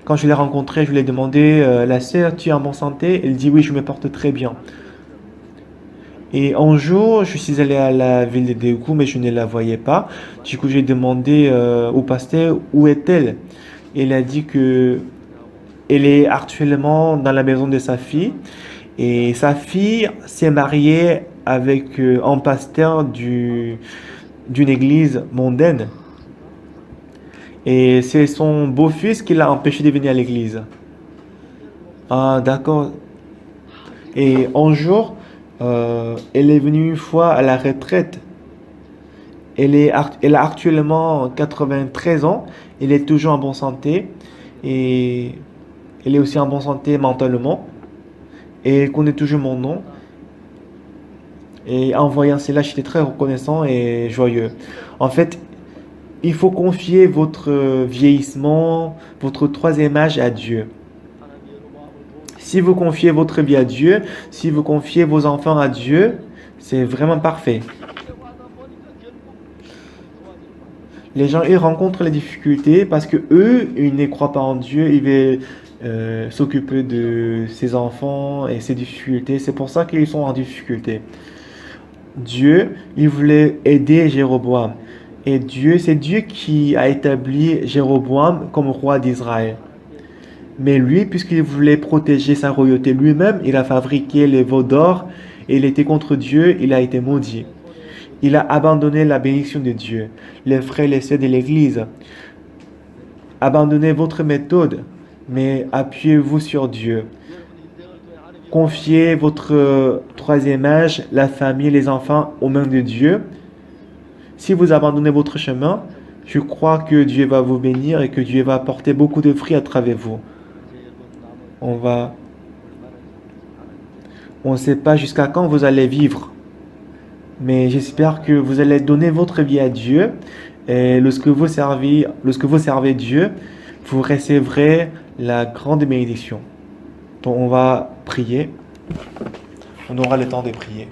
Quand je l'ai rencontrée, je lui ai demandé, la sœur, tu es en bonne santé? Elle dit, oui, je me porte très bien. Et un jour, je suis allé à la ville de Daegu, mais je ne la voyais pas. Du coup, j'ai demandé au pasteur, où est-elle? Elle a dit que elle est actuellement dans la maison de sa fille. Et sa fille s'est mariée avec un pasteur d'une église mondaine. Et c'est son beau-fils qui l'a empêché de venir à l'église. Ah, d'accord. Et un jour, elle est venue une fois à la retraite. Elle a actuellement 93 ans. Elle est toujours en bonne santé. Et elle est aussi en bonne santé mentalement. Et elle connaît toujours mon nom. Et en voyant cela, j'étais très reconnaissant et joyeux. En fait, il faut confier votre vieillissement, votre troisième âge à Dieu. Si vous confiez votre vie à Dieu, si vous confiez vos enfants à Dieu, c'est vraiment parfait. Les gens, ils rencontrent les difficultés parce que eux, ils ne croient pas en Dieu, s'occuper de ses enfants et ses difficultés. C'est pour ça qu'ils sont en difficulté. Dieu, il voulait aider Jéroboam. Et Dieu, c'est Dieu qui a établi Jéroboam comme roi d'Israël. Mais lui, puisqu'il voulait protéger sa royauté lui-même, il a fabriqué les veaux d'or et il était contre Dieu, il a été maudit. Il a abandonné la bénédiction de Dieu. Les frères et les sœurs de l'Église, abandonnez votre méthode, mais appuyez-vous sur Dieu. Confiez votre troisième âge, la famille, les enfants aux mains de Dieu. Si vous abandonnez votre chemin, je crois que Dieu va vous bénir et que Dieu va apporter beaucoup de fruits à travers vous. On ne sait pas jusqu'à quand vous allez vivre, mais j'espère que vous allez donner votre vie à Dieu et lorsque vous servez Dieu, vous recevrez la grande bénédiction. Donc on va prier, on aura le temps de prier.